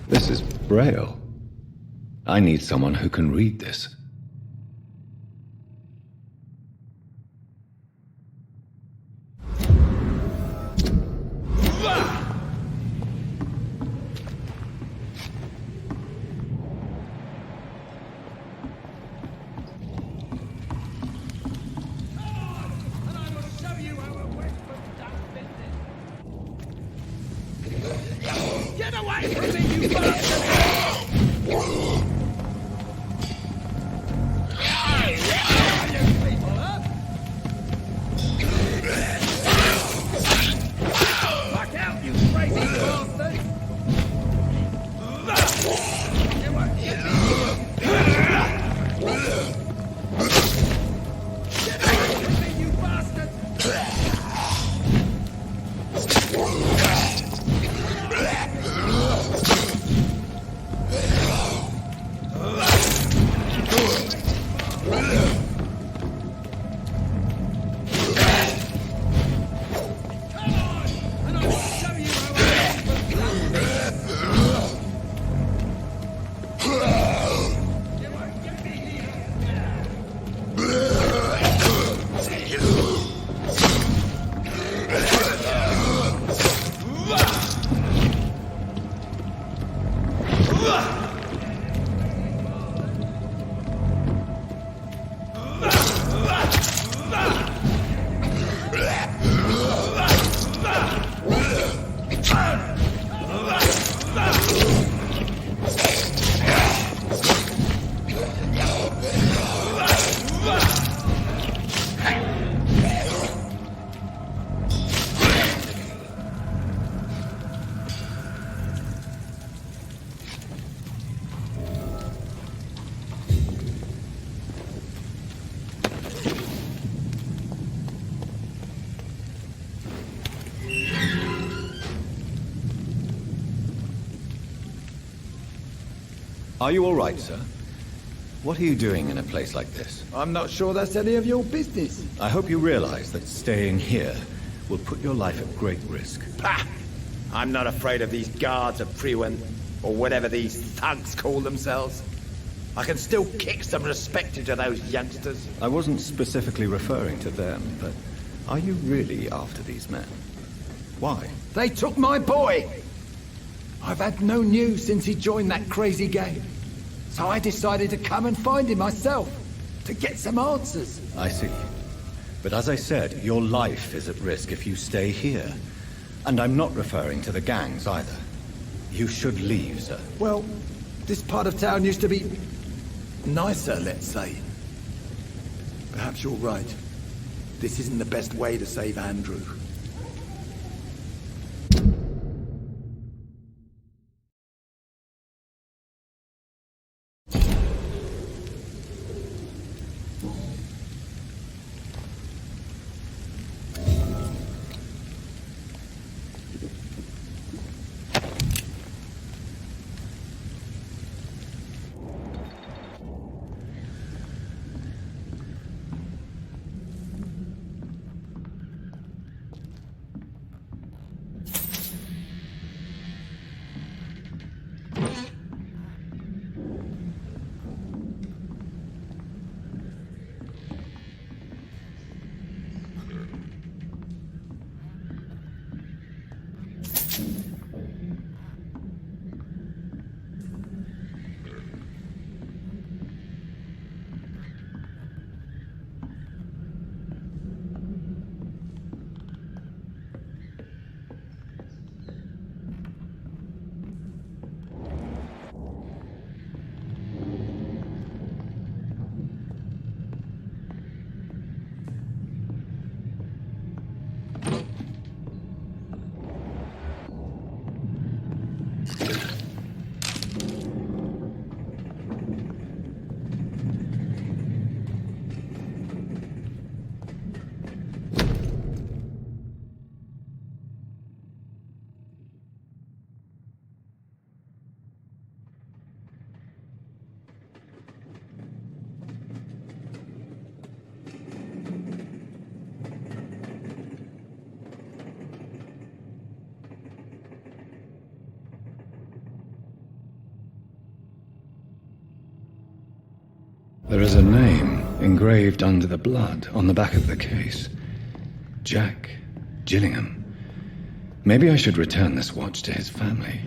This is Braille. I need someone who can read this.
Get away from me, you bastard! Back out, you crazy bastard! You won't get me! Get away from me, you bastard!
Are you all right, sir? What are you doing in a place like this?
I'm not sure that's any of your business.
I hope you realize that staying here will put your life at great risk.
Pah! I'm not afraid of these guards of Priwen, or whatever these thugs call themselves. I can still kick some respect into those youngsters.
I wasn't specifically referring to them, but are you really after these men? Why?
They took my boy! I've had no news since he joined that crazy gang. So I decided to come and find him myself, to get some answers.
I see. But as I said, your life is at risk if you stay here. And I'm not referring to the gangs either. You should leave, sir.
Well, this part of town used to be nicer, let's say. Perhaps you're right. This isn't the best way to save Andrew.
There is a name engraved under the blood on the back of the case. Jack Gillingham. Maybe I should return this watch to his family.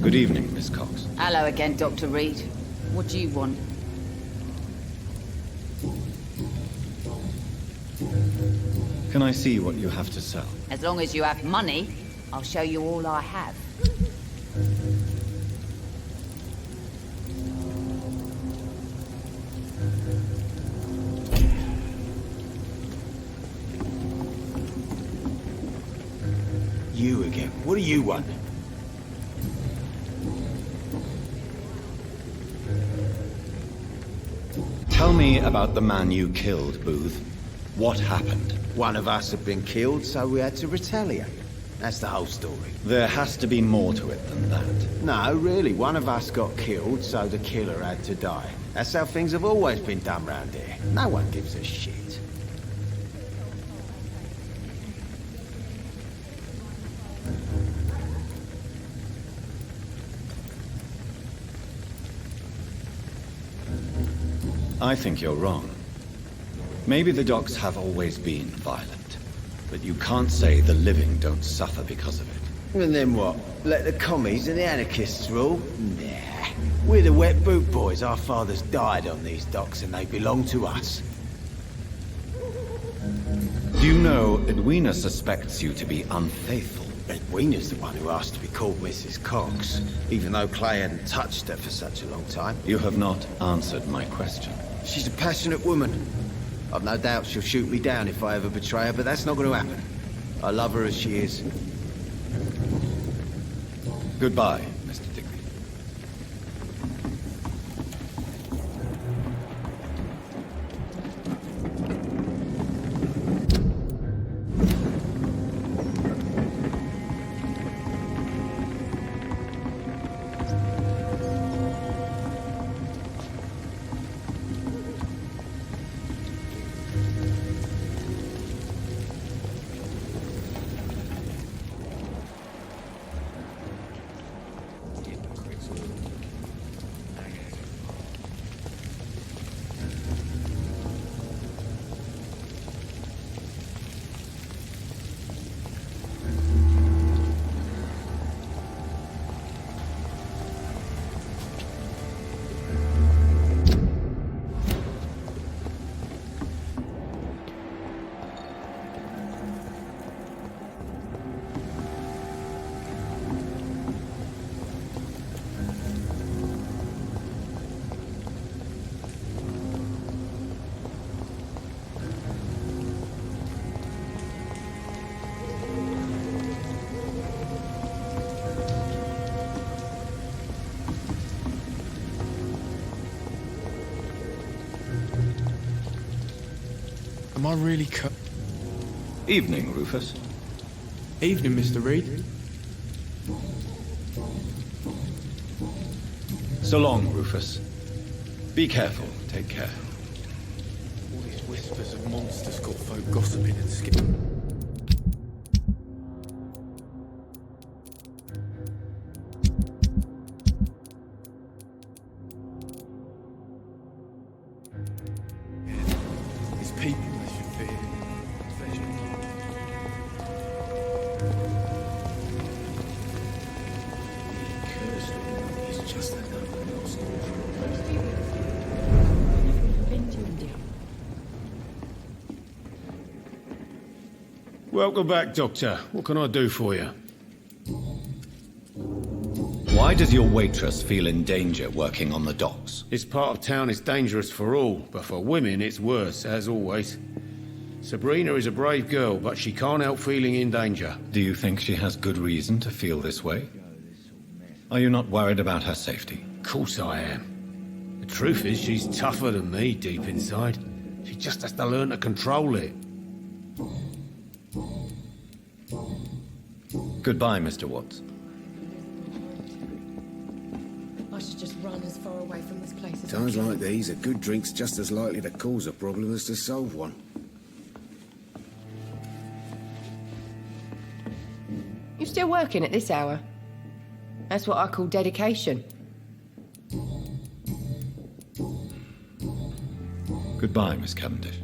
Good evening, Miss Cox.
Hello again, Dr. Reed. What do you want?
Can I see what you have to sell?
As long as you have money, I'll show you all I have.
You again. What do you want?
Tell me about the man you killed, Booth. What happened?
One of us had been killed, so we had to retaliate. That's the whole story.
There has to be more to it than that.
No, really. One of us got killed, so the killer had to die. That's how things have always been done round here. No one gives a shit.
I think you're wrong. Maybe the docks have always been violent, but you can't say the living don't suffer because of it.
And then what? Let the commies and the anarchists rule? Nah. We're the wet boot boys. Our fathers died on these docks and they belong to us.
Do you know Edwina suspects you to be unfaithful?
Edwina's the one who asked to be called Mrs. Cox, even though Clay hadn't touched her for such a long time.
You have not answered my question.
She's a passionate woman. I've no doubt she'll shoot me down if I ever betray her, but that's not going to happen. I love her as she is.
Goodbye, Mr. Digby.
Am I really
Evening, Rufus.
Evening, Mr. Reed.
So long, Rufus. Be careful. Take care.
All these whispers of monsters got folk gossiping and skipping. These people they should fear.
It's just another lost
Welcome back, Doctor. What can I do for you?
Why does your waitress feel in danger working on the docks?
This part of town is dangerous for all, but for women it's worse, as always. Sabrina is a brave girl, but she can't help feeling in danger.
Do you think she has good reason to feel this way? Are you not worried about her safety?
Of course I am. The truth is, she's tougher than me deep inside. She just has to learn to control it.
Goodbye, Mr. Watts.
I should just run as far away from this place as I
Times
can.
like these, a good drink's just as likely to cause a problem as to solve one.
You still working at this hour? That's what I call dedication.
Goodbye, Miss Cavendish.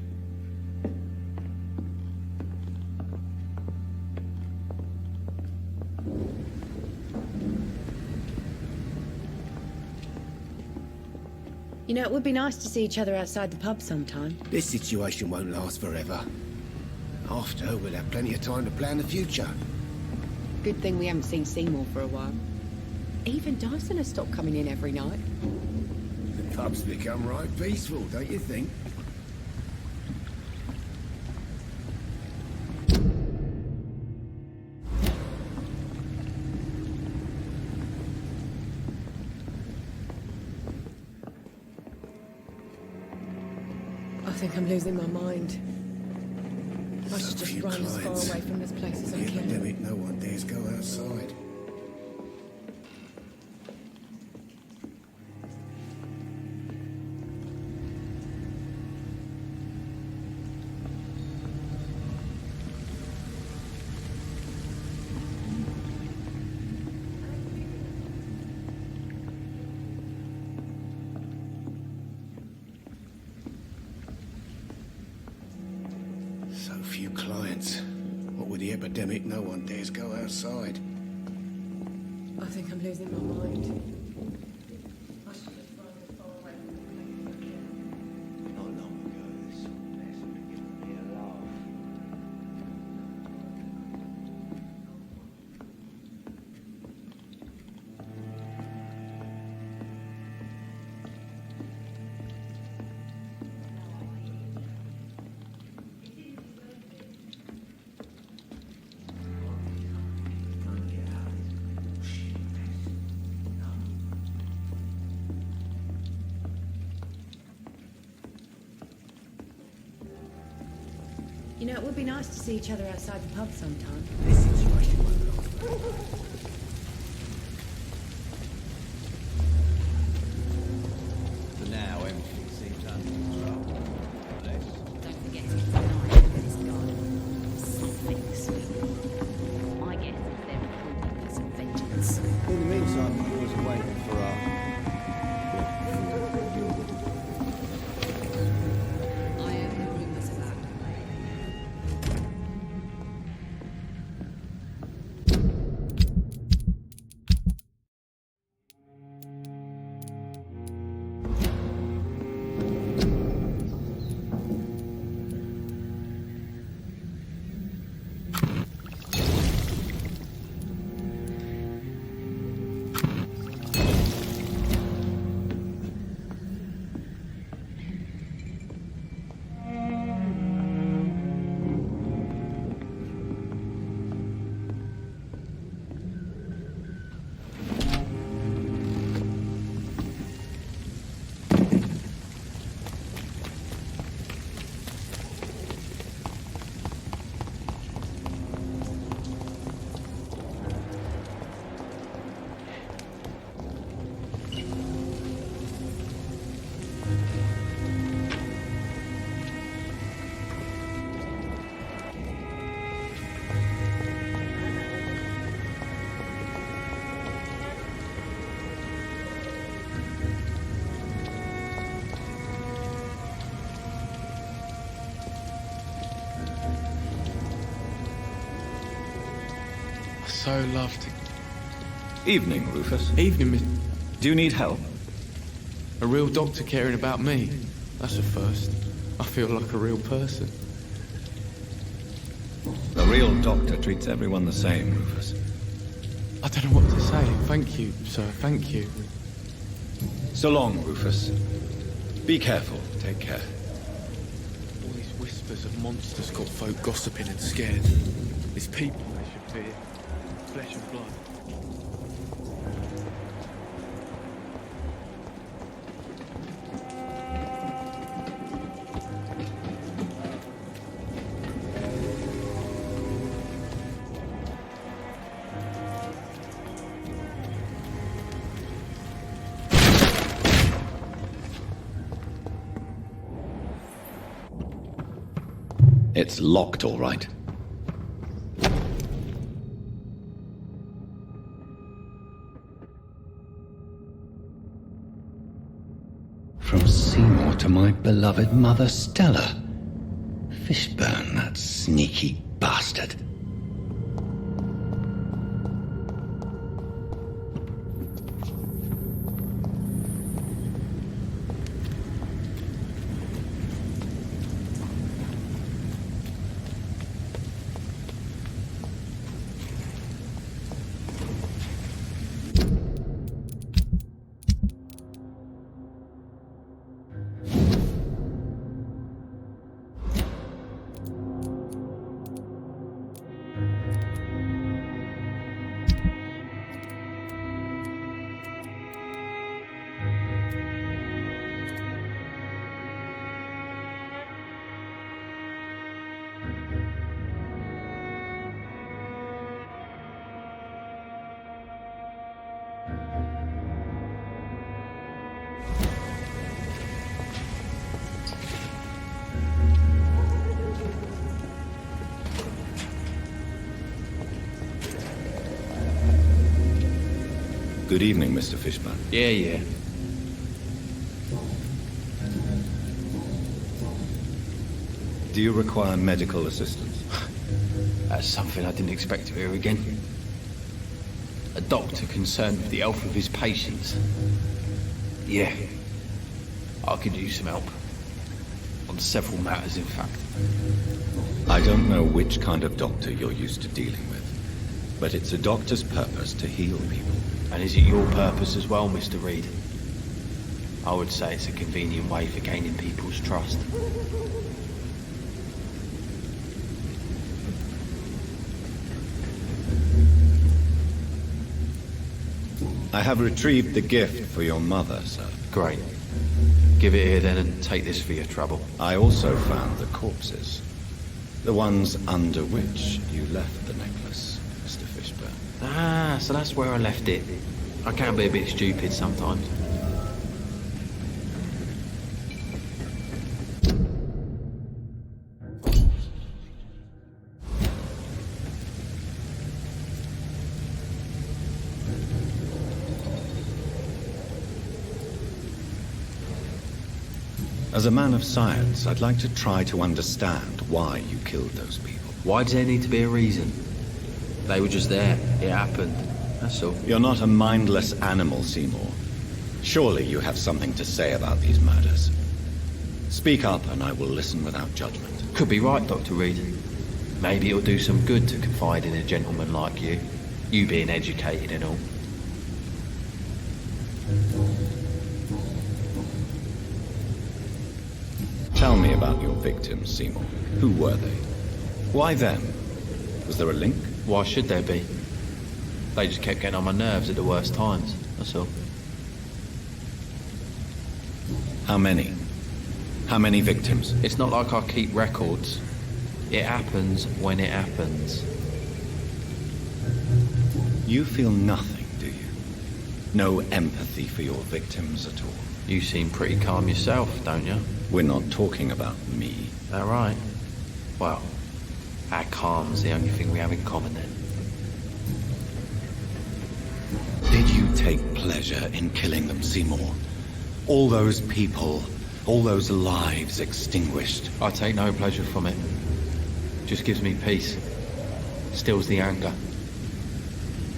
You know, it would be nice to see each other outside the pub sometime.
This situation won't last forever. After, we'll have plenty of time to plan the future.
Good thing we haven't seen Seymour for a while. Even Dyson has stopped coming in every night.
The pub's become right peaceful, don't you think?
I think I'm losing my mind. I should just run as far away from this place as I
The
can.
epidemic, no one dares go outside. So few clients. What with the epidemic, no one dares go outside.
I think I'm losing my mind.
Not long ago, this sort of mess would have given me a laugh.
You know, it would be nice to see each other outside the pub sometime.
This situation won't last forever.
For now, everything seems under control. Unless...
Don't forget to keep an eye out for this guy. Something sweet. My guess is they're recruiting for some vengeance.
In the meantime, the boys are waiting for our...
I heard the rumours about
So loved it.
Evening, Rufus.
Evening, Miss.
Do you need help?
A real doctor caring about me. That's a first. I feel like a real person.
A real doctor treats everyone the same, Rufus.
I don't know what to say. Thank you, sir. Thank you.
So long, Rufus. Be careful. Take care.
All these whispers of monsters got folk gossiping and scared. It's people they should fear. Flesh and blood.
It's locked, all right. From Seymour to my beloved mother, Stella. Fishburne, that sneaky bastard. Good evening, Mr. Fishburne.
Yeah.
Do you require medical assistance?
That's something I didn't expect to hear again. A doctor concerned with the health of his patients. Yeah. I could use some help. On several matters, in fact.
I don't know which kind of doctor you're used to dealing with, but it's a doctor's purpose to heal people.
And is it your purpose as well, Mr. Reed? I would say it's a convenient way for gaining people's trust.
I have retrieved the gift for your mother, sir.
Great. Give it here then and take this for your trouble.
I also found the corpses. The ones under which you left the necklace, Mr. Fishburne.
Ah, so that's where I left it. I can be a bit stupid sometimes.
As a man of science, I'd like to try to understand why you killed those people.
Why does there need to be a reason? They were just there. It happened. That's all.
You're not a mindless animal, Seymour. Surely you have something to say about these murders. Speak up and I will listen without judgment.
Could be right, Dr. Reed. Maybe it'll do some good to confide in a gentleman like you. You being educated and all.
Tell me about your victims, Seymour. Who were they? Why them? Was there a link?
Why should there be? They just kept getting on my nerves at the worst times, that's all.
How many? How many victims?
It's not like I keep records. It happens when it happens.
You feel nothing, do you? No empathy for your victims at all?
You seem pretty calm yourself, don't you?
We're not talking about me.
That right? Well, our calm's the only thing we have in common then.
Did you take pleasure in killing them, Seymour? All those people, all those lives extinguished.
I take no pleasure from it. Just gives me peace. Stills the anger.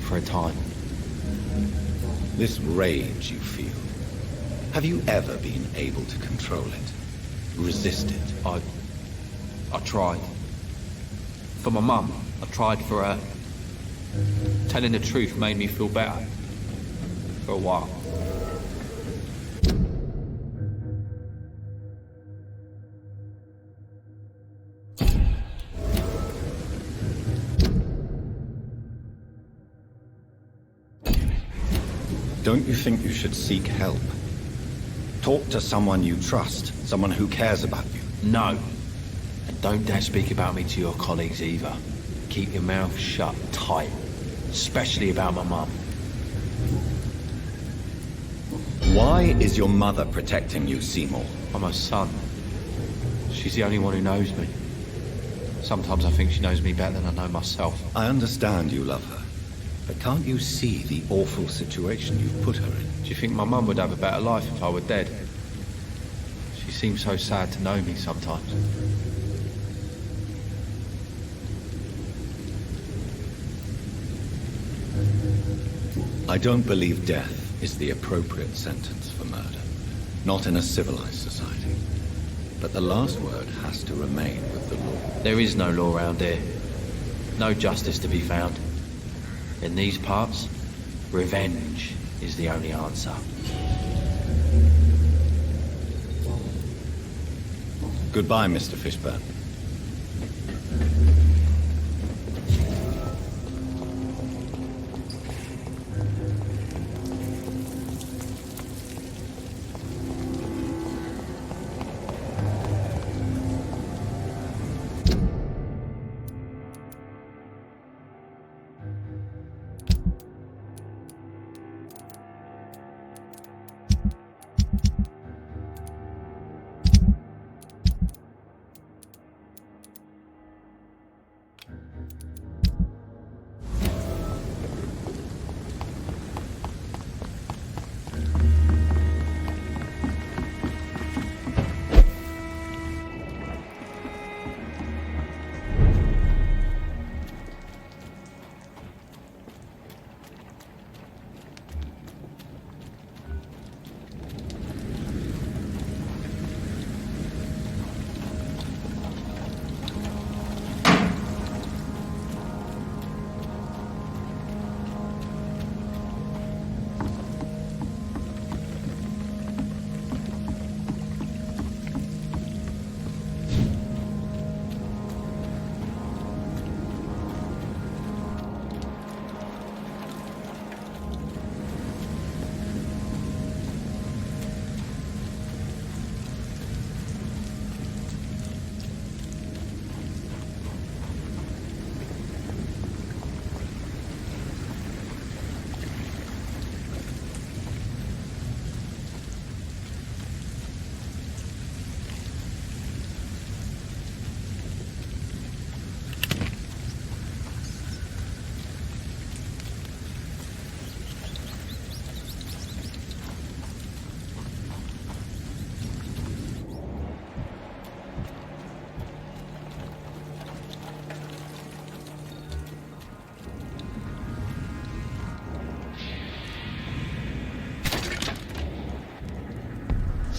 For a time.
This rage you feel, have you ever been able to control it? Resist it?
I tried. For my mum, I tried for her. Telling the truth made me feel better. For a while.
Don't you think you should seek help? Talk to someone you trust, someone who cares about you.
No. And don't dare speak about me to your colleagues either. Keep your mouth shut tight. Especially about my mum.
Why is your mother protecting you, Seymour?
I'm her son. She's the only one who knows me. Sometimes I think she knows me better than I know myself.
I understand you love her, but can't you see the awful situation you've put her in?
Do you think my mum would have a better life if I were dead? She seems so sad to know me sometimes.
I don't believe death is the appropriate sentence for murder. Not in a civilized society. But the last word has to remain with the law.
There is no law around here. No justice to be found. In these parts, revenge is the only answer.
Goodbye, Mr. Fishburne.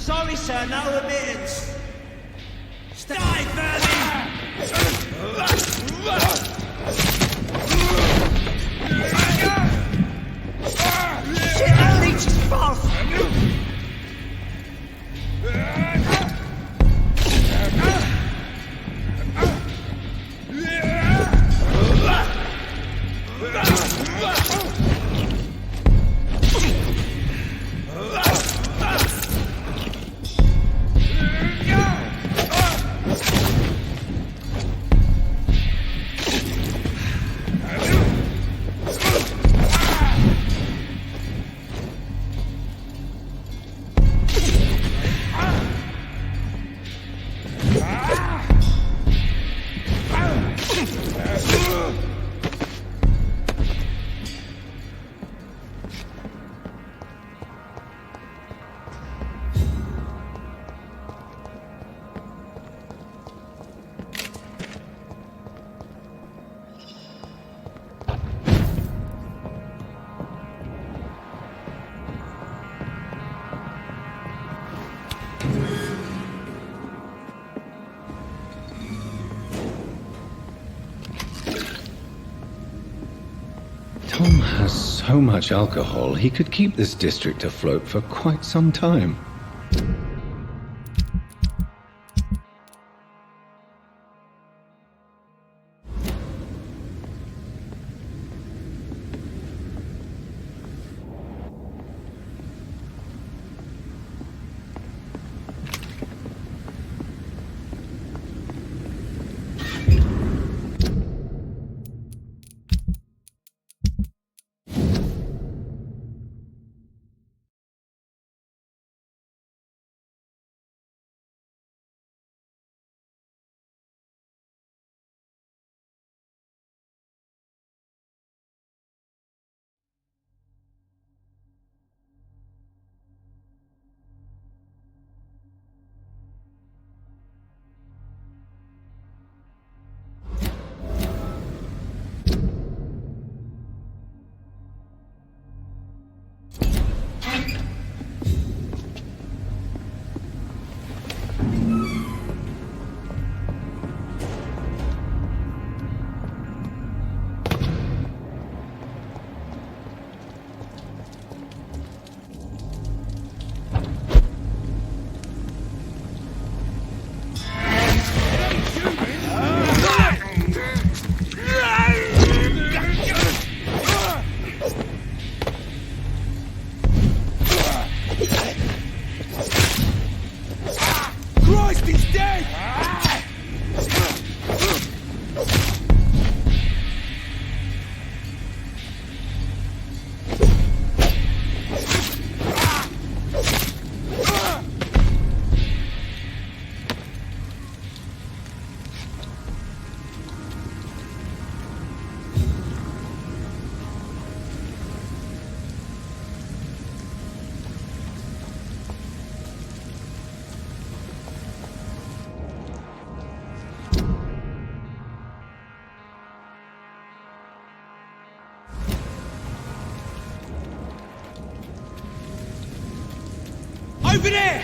Sorry, sir, no admittance. Die, Vermin! Shit, that leech is fast!
Tom has so much alcohol, he could keep this district afloat for quite some time.
Over there!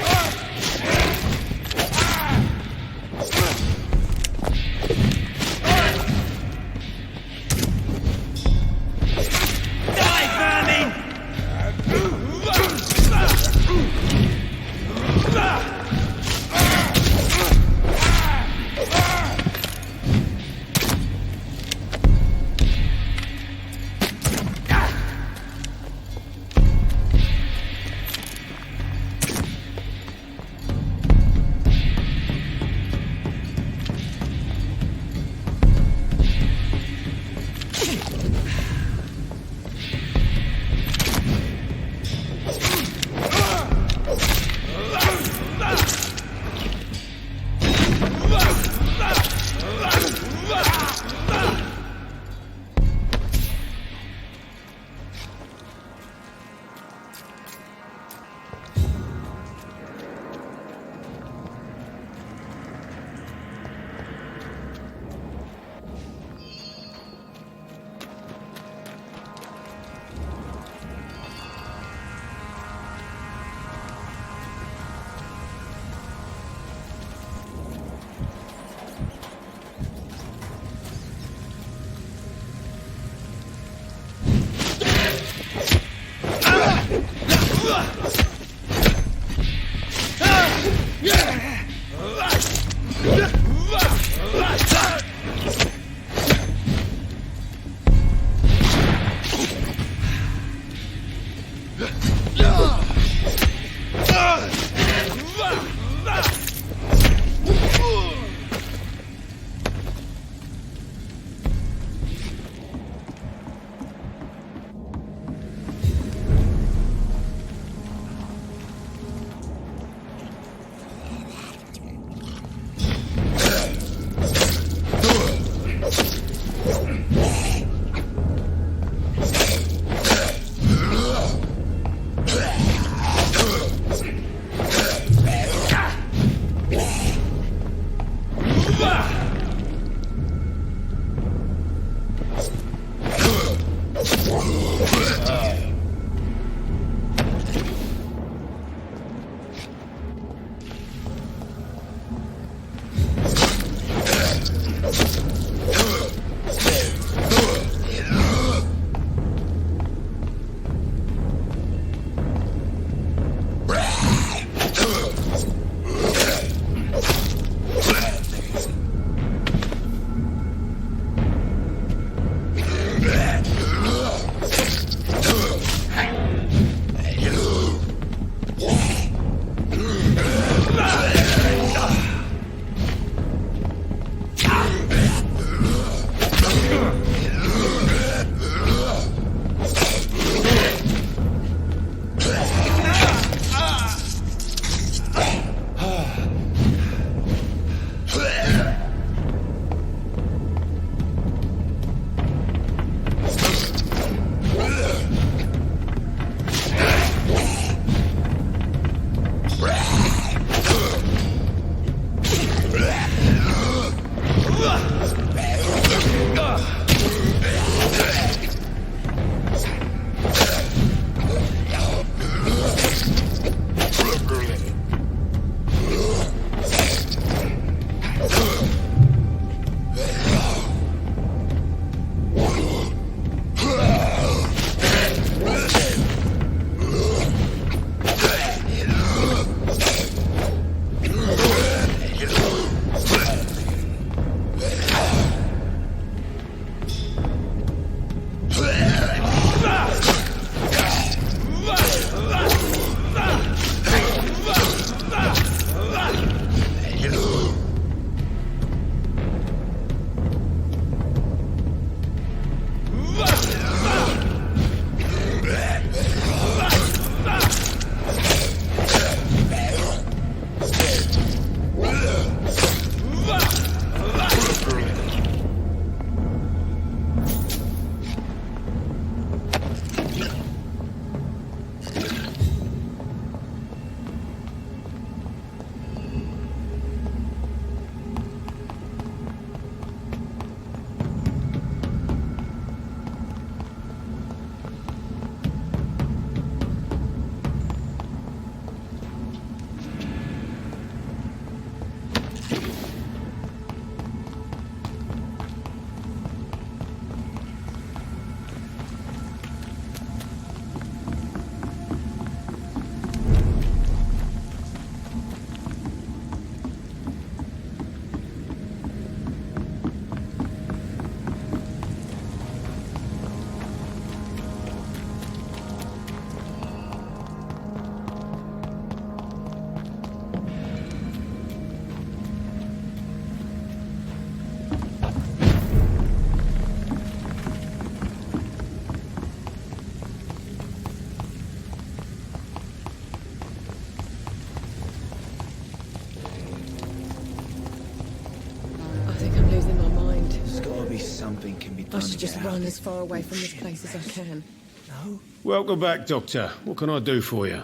Something can be done.
I should just run as far away from this place as I can.
No?
Welcome back, Doctor. What can I do for you?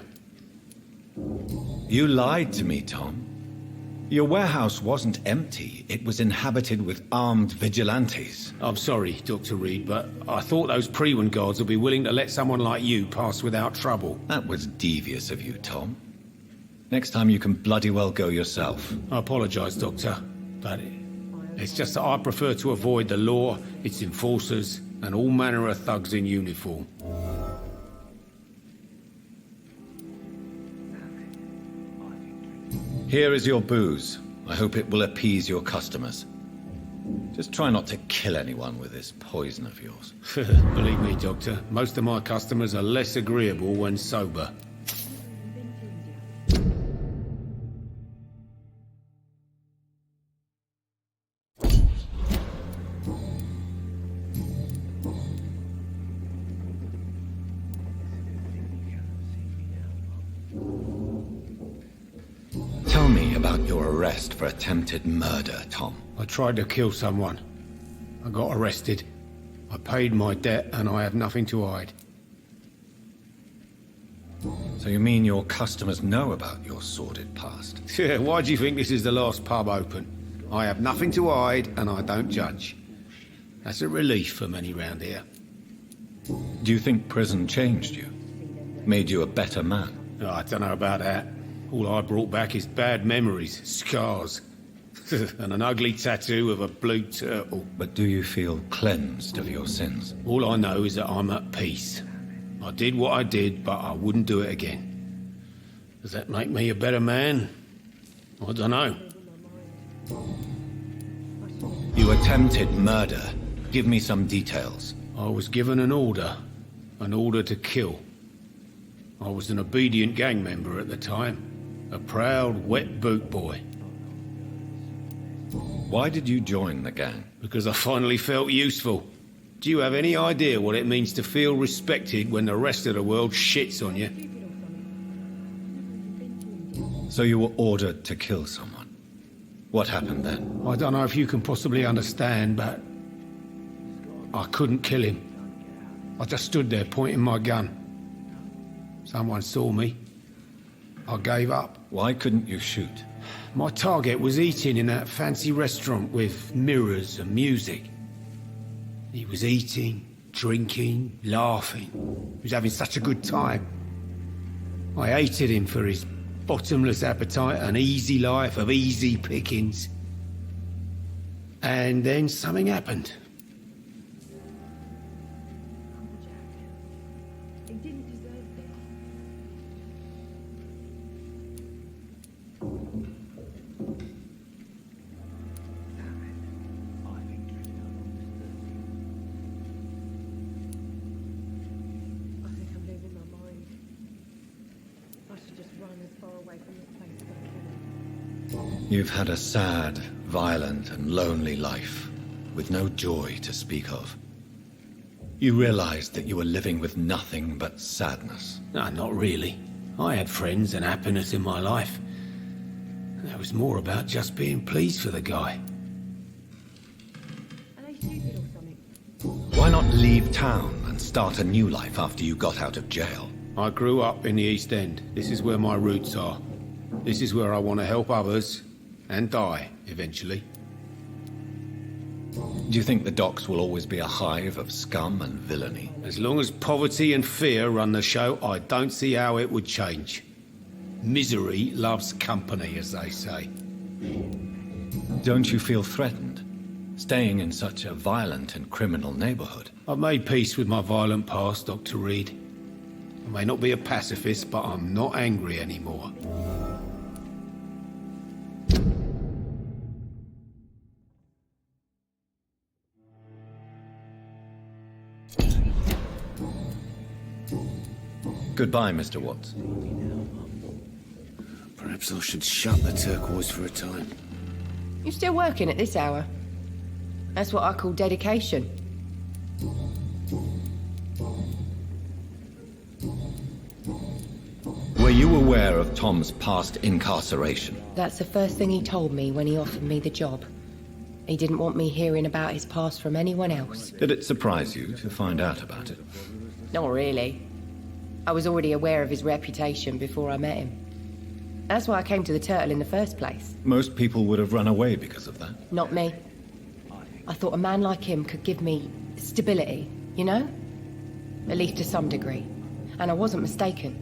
You lied to me, Tom. Your warehouse wasn't empty. It was inhabited with armed vigilantes.
I'm sorry, Dr. Reed, but I thought those Prewen guards would be willing to let someone like you pass without trouble.
That was devious of you, Tom. Next time you can bloody well go yourself.
I apologise, Doctor, but it's just that I prefer to avoid the law, its enforcers, and all manner of thugs in uniform.
Here is your booze. I hope it will appease your customers. Just try not to kill anyone with this poison of yours.
Believe me, Doctor, most of my customers are less agreeable when sober.
Tell me about your arrest for attempted murder, Tom.
I tried to kill someone. I got arrested. I paid my debt and I have nothing to hide.
So you mean your customers know about your sordid past?
Yeah, why do you think this is the last pub open? I have nothing to hide and I don't judge. That's a relief for many round here.
Do you think prison changed you? Made you a better man?
Oh, I don't know about that. All I brought back is bad memories, scars, and an ugly tattoo of a blue turtle.
But do you feel cleansed of your sins?
All I know is that I'm at peace. I did what I did, but I wouldn't do it again. Does that make me a better man? I don't know.
You attempted murder. Give me some details.
I was given an order to kill. I was an obedient gang member at the time. A proud, wet boot boy.
Why did you join the gang?
Because I finally felt useful. Do you have any idea what it means to feel respected when the rest of the world shits on you?
So you were ordered to kill someone. What happened then?
I don't know if you can possibly understand, but I couldn't kill him. I just stood there pointing my gun. Someone saw me. I gave up.
Why couldn't you shoot?
My target was eating in that fancy restaurant with mirrors and music. He was eating, drinking, laughing. He was having such a good time. I hated him for his bottomless appetite and easy life of easy pickings. And then something happened.
You've had a sad, violent, and lonely life, with no joy to speak of. You realized that you were living with nothing but sadness.
No, not really. I had friends and happiness in my life. That was more about just being pleased for the guy.
Why not leave town and start a new life after you got out of jail?
I grew up in the East End. This is where my roots are. This is where I want to help others and die, eventually.
Do you think the docks will always be a hive of scum and villainy?
As long as poverty and fear run the show, I don't see how it would change. Misery loves company, as they say.
Don't you feel threatened, staying in such a violent and criminal neighborhood?
I've made peace with my violent past, Dr. Reed. I may not be a pacifist, but I'm not angry anymore.
Goodbye, Mr. Watts.
Perhaps I should shut the turquoise for a time.
You still working at this hour? That's what I call dedication.
Were you aware of Tom's past incarceration?
That's the first thing he told me when he offered me the job. He didn't want me hearing about his past from anyone else.
Did it surprise you to find out about it?
Not really. I was already aware of his reputation before I met him. That's why I came to the Turtle in the first place.
Most people would have run away because of that.
Not me. I thought a man like him could give me stability, you know? At least to some degree. And I wasn't mistaken.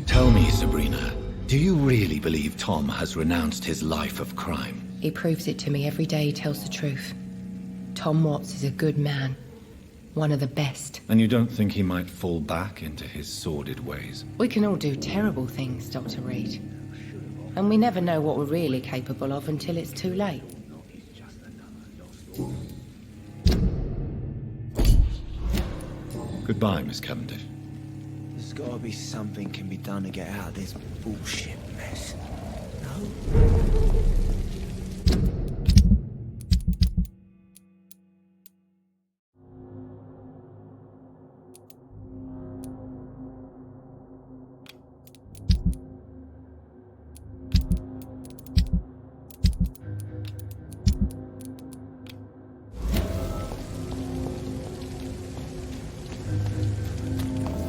Tell me, Sabrina, do you really believe Tom has renounced his life of crime?
He proves it to me every day he tells the truth. Tom Watts is a good man. One of the best.
And you don't think he might fall back into his sordid ways?
We can all do terrible things, Dr. Reed. And we never know what we're really capable of until it's too late.
Goodbye, Miss Cavendish.
There's gotta be something can be done to get out of this bullshit mess. No?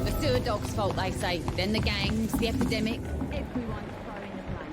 The sewer dog's fault, they say. Then the gangs, the epidemic. Everyone's throwing the blame.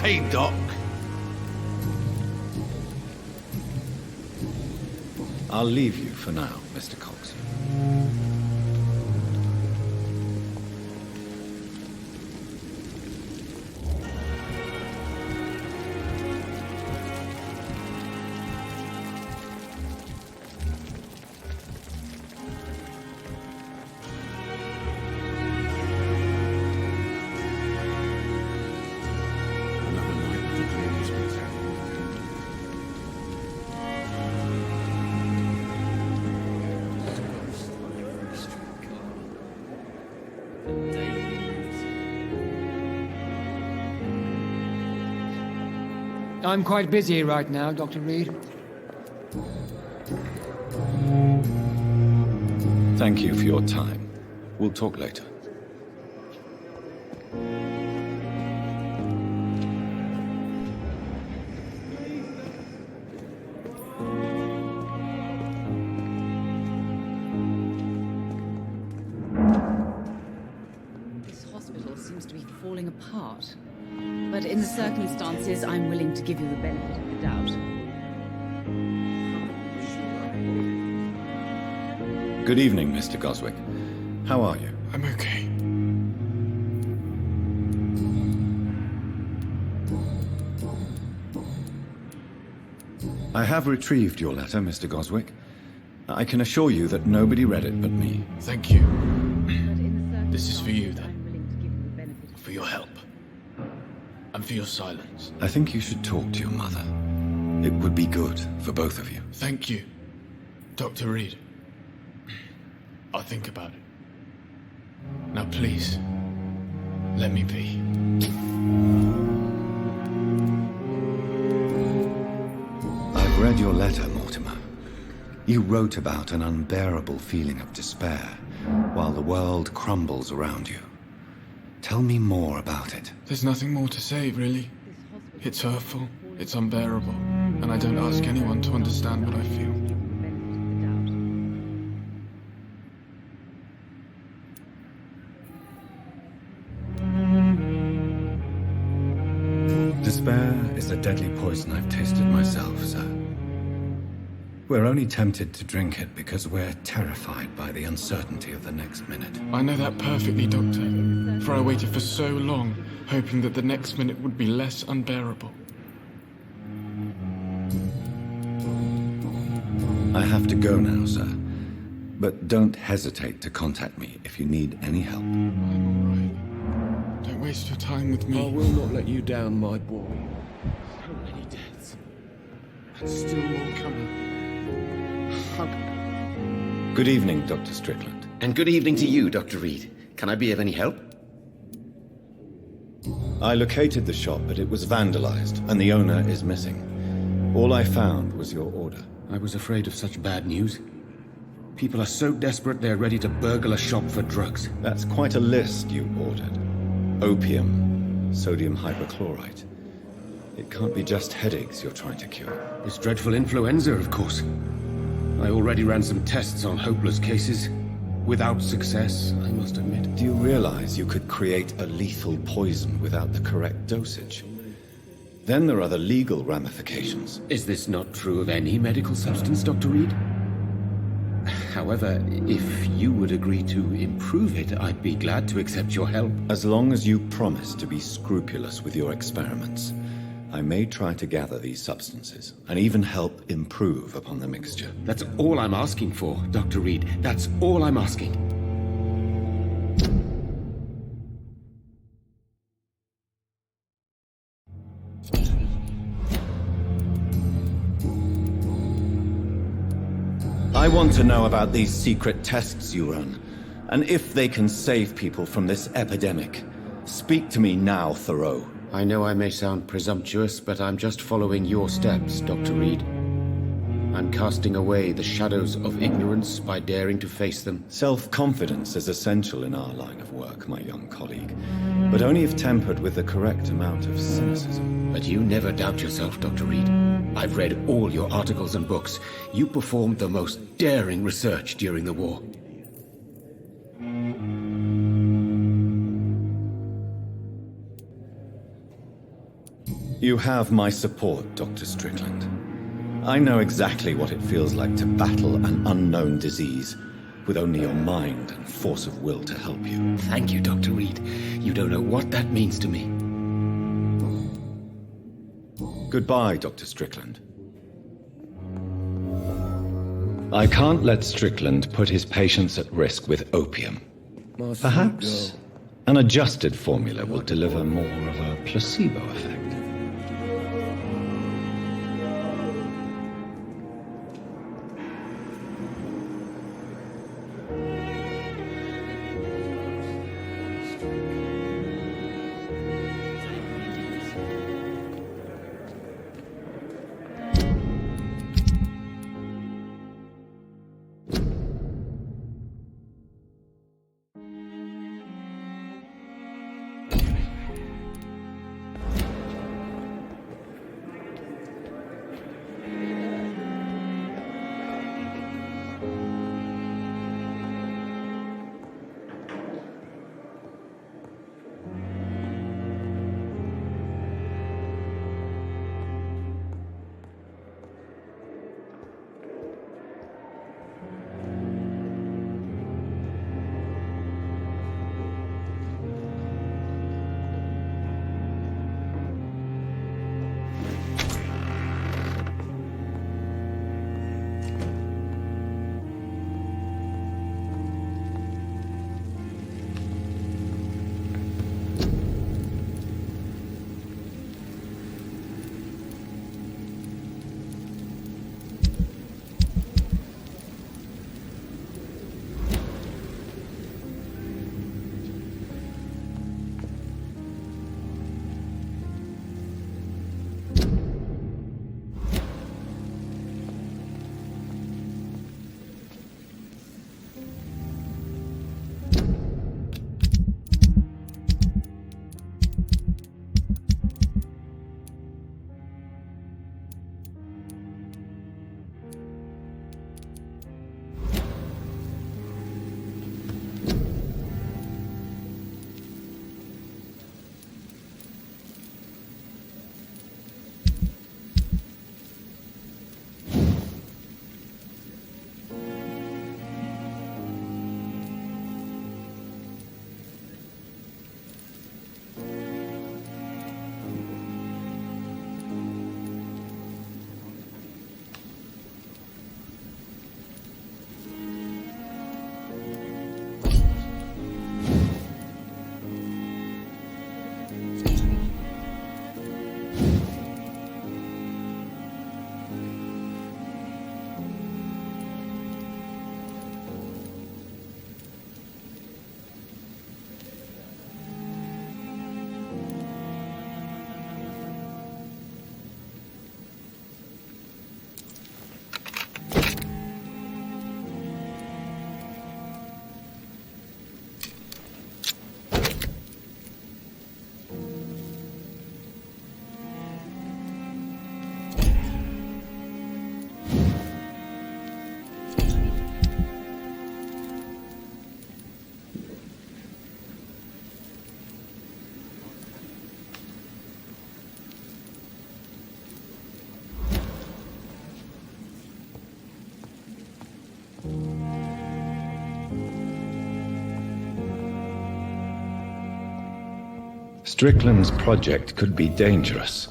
Hey, Doc.
I'll leave you for now, Mr. Cox.
I'm quite busy right now, Dr. Reed.
Thank you for your time. We'll talk later.
This hospital seems to be falling apart. But in the circumstances, I'm willing to give you the benefit of the doubt.
Good evening, Mr. Goswick. How are you?
I'm okay.
I have retrieved your letter, Mr. Goswick. I can assure you that nobody read it but me.
Thank you. This is for you, then. For your help. And for your silence.
I think you should talk to your mother. It would be good for both of you.
Thank you, Dr. Reed. I'll think about it. Now please, let me be.
I've read your letter, Mortimer. You wrote about an unbearable feeling of despair while the world crumbles around you. Tell me more about it.
There's nothing more to say, really. It's hurtful, it's unbearable, and I don't ask anyone to understand what I feel.
Despair is a deadly poison I've tasted myself, sir. We're only tempted to drink it because we're terrified by the uncertainty of the next minute.
I know that perfectly, Doctor. For I waited for so long, hoping that the next minute would be less unbearable.
I have to go now, sir. But don't hesitate to contact me if you need any help.
I'm all right. Don't waste your time with me.
I will not let you down, my boy. So many deaths. And still more coming.
Good evening, Dr. Strickland.
And good evening to you, Dr. Reed. Can I be of any help?
I located the shop, but it was vandalized, and the owner is missing. All I found was your order.
I was afraid of such bad news. People are so desperate they're ready to burgle a shop for drugs.
That's quite a list you ordered. Opium, sodium hypochlorite. It can't be just headaches you're trying to cure.
This dreadful influenza, of course. I already ran some tests on hopeless cases. Without success, I must admit.
Do you realize you could create a lethal poison without the correct dosage? Then there are the legal ramifications.
Is this not true of any medical substance, Dr. Reed? However, if you would agree to improve it, I'd be glad to accept your help.
As long as you promise to be scrupulous with your experiments, I may try to gather these substances, and even help improve upon the mixture.
That's all I'm asking for, Dr. Reed. That's all I'm asking.
I want to know about these secret tests you run, and if they can save people from this epidemic. Speak to me now, Thoreau.
I know I may sound presumptuous, but I'm just following your steps, Dr. Reed. I'm casting away the shadows of ignorance by daring to face them.
Self-confidence is essential in our line of work, my young colleague, but only if tempered with the correct amount of cynicism.
But you never doubt yourself, Dr. Reed. I've read all your articles and books. You performed the most daring research during the war.
You have my support, Dr. Strickland. I know exactly what it feels like to battle an unknown disease with only your mind and force of will to help you.
Thank you, Dr. Reed. You don't know what that means to me.
Goodbye, Dr. Strickland. I can't let Strickland put his patients at risk with opium. Perhaps an adjusted formula will deliver more of a placebo effect. Strickland's project could be dangerous.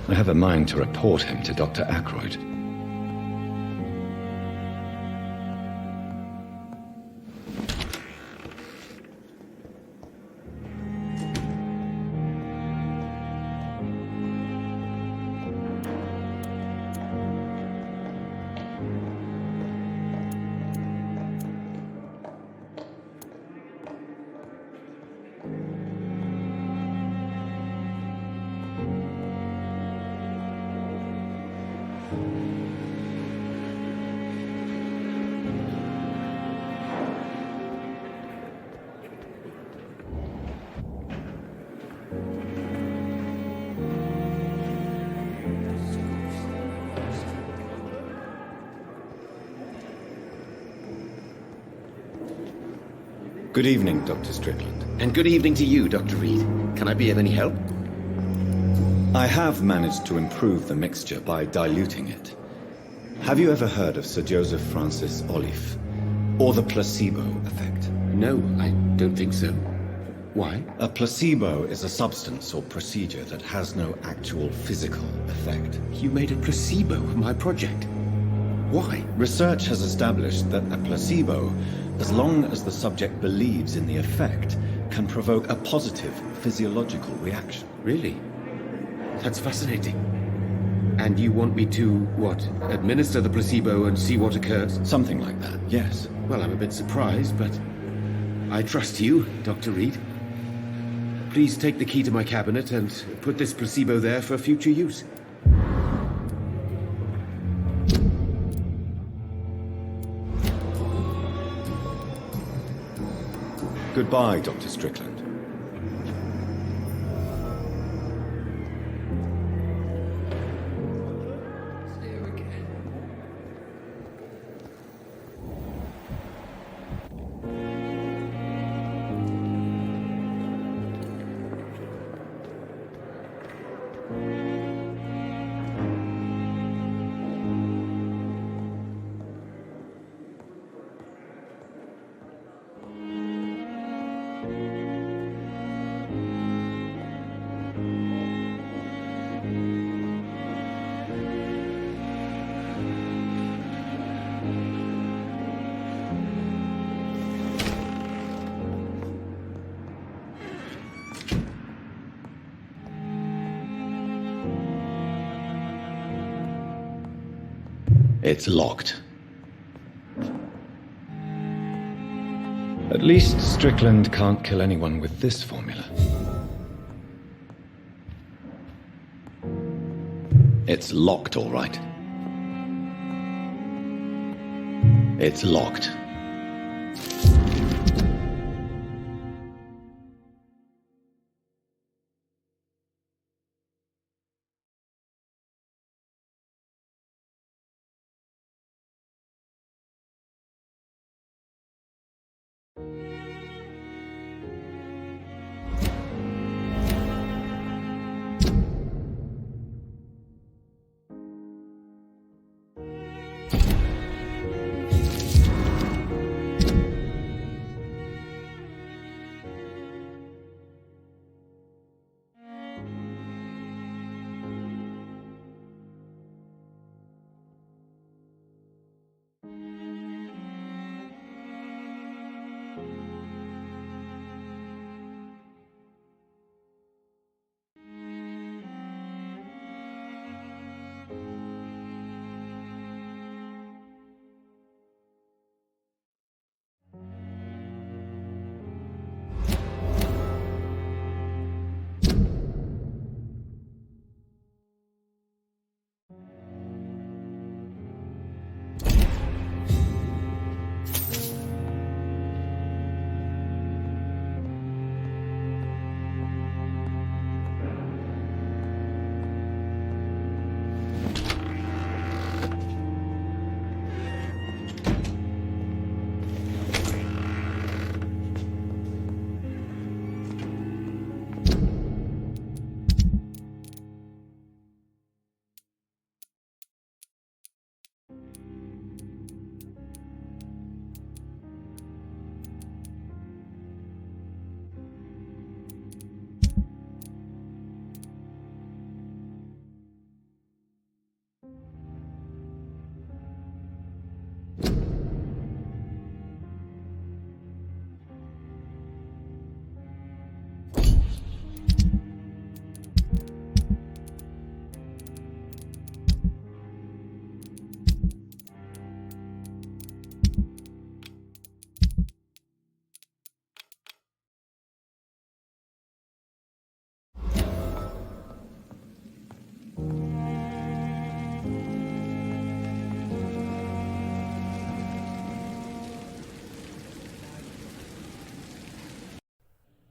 I have a mind to report him to Dr. Ackroyd. Good evening, Dr. Strickland.
And good evening to you, Dr. Reed. Can I be of any help?
I have managed to improve the mixture by diluting it. Have you ever heard of Sir Joseph Francis Olive? Or the placebo effect?
No, I don't think so. Why?
A placebo is a substance or procedure that has no actual physical effect.
You made a placebo of my project. Why?
Research has established that a placebo, as long as the subject believes in the effect, can provoke a positive physiological reaction.
Really? That's fascinating. And you want me to, what, administer the placebo and see what occurs?
Something like that, yes.
Well, I'm a bit surprised, but I trust you, Dr. Reed. Please take the key to my cabinet and put this placebo there for future use.
Goodbye, Dr. Strickland. It's locked. At least Strickland can't kill anyone with this formula. It's locked, all right. It's locked.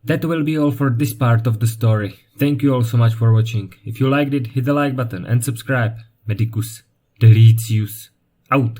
That will be all for this part of the story. Thank you all so much for watching. If you liked it, hit the like button and subscribe. Medicus Delicius out.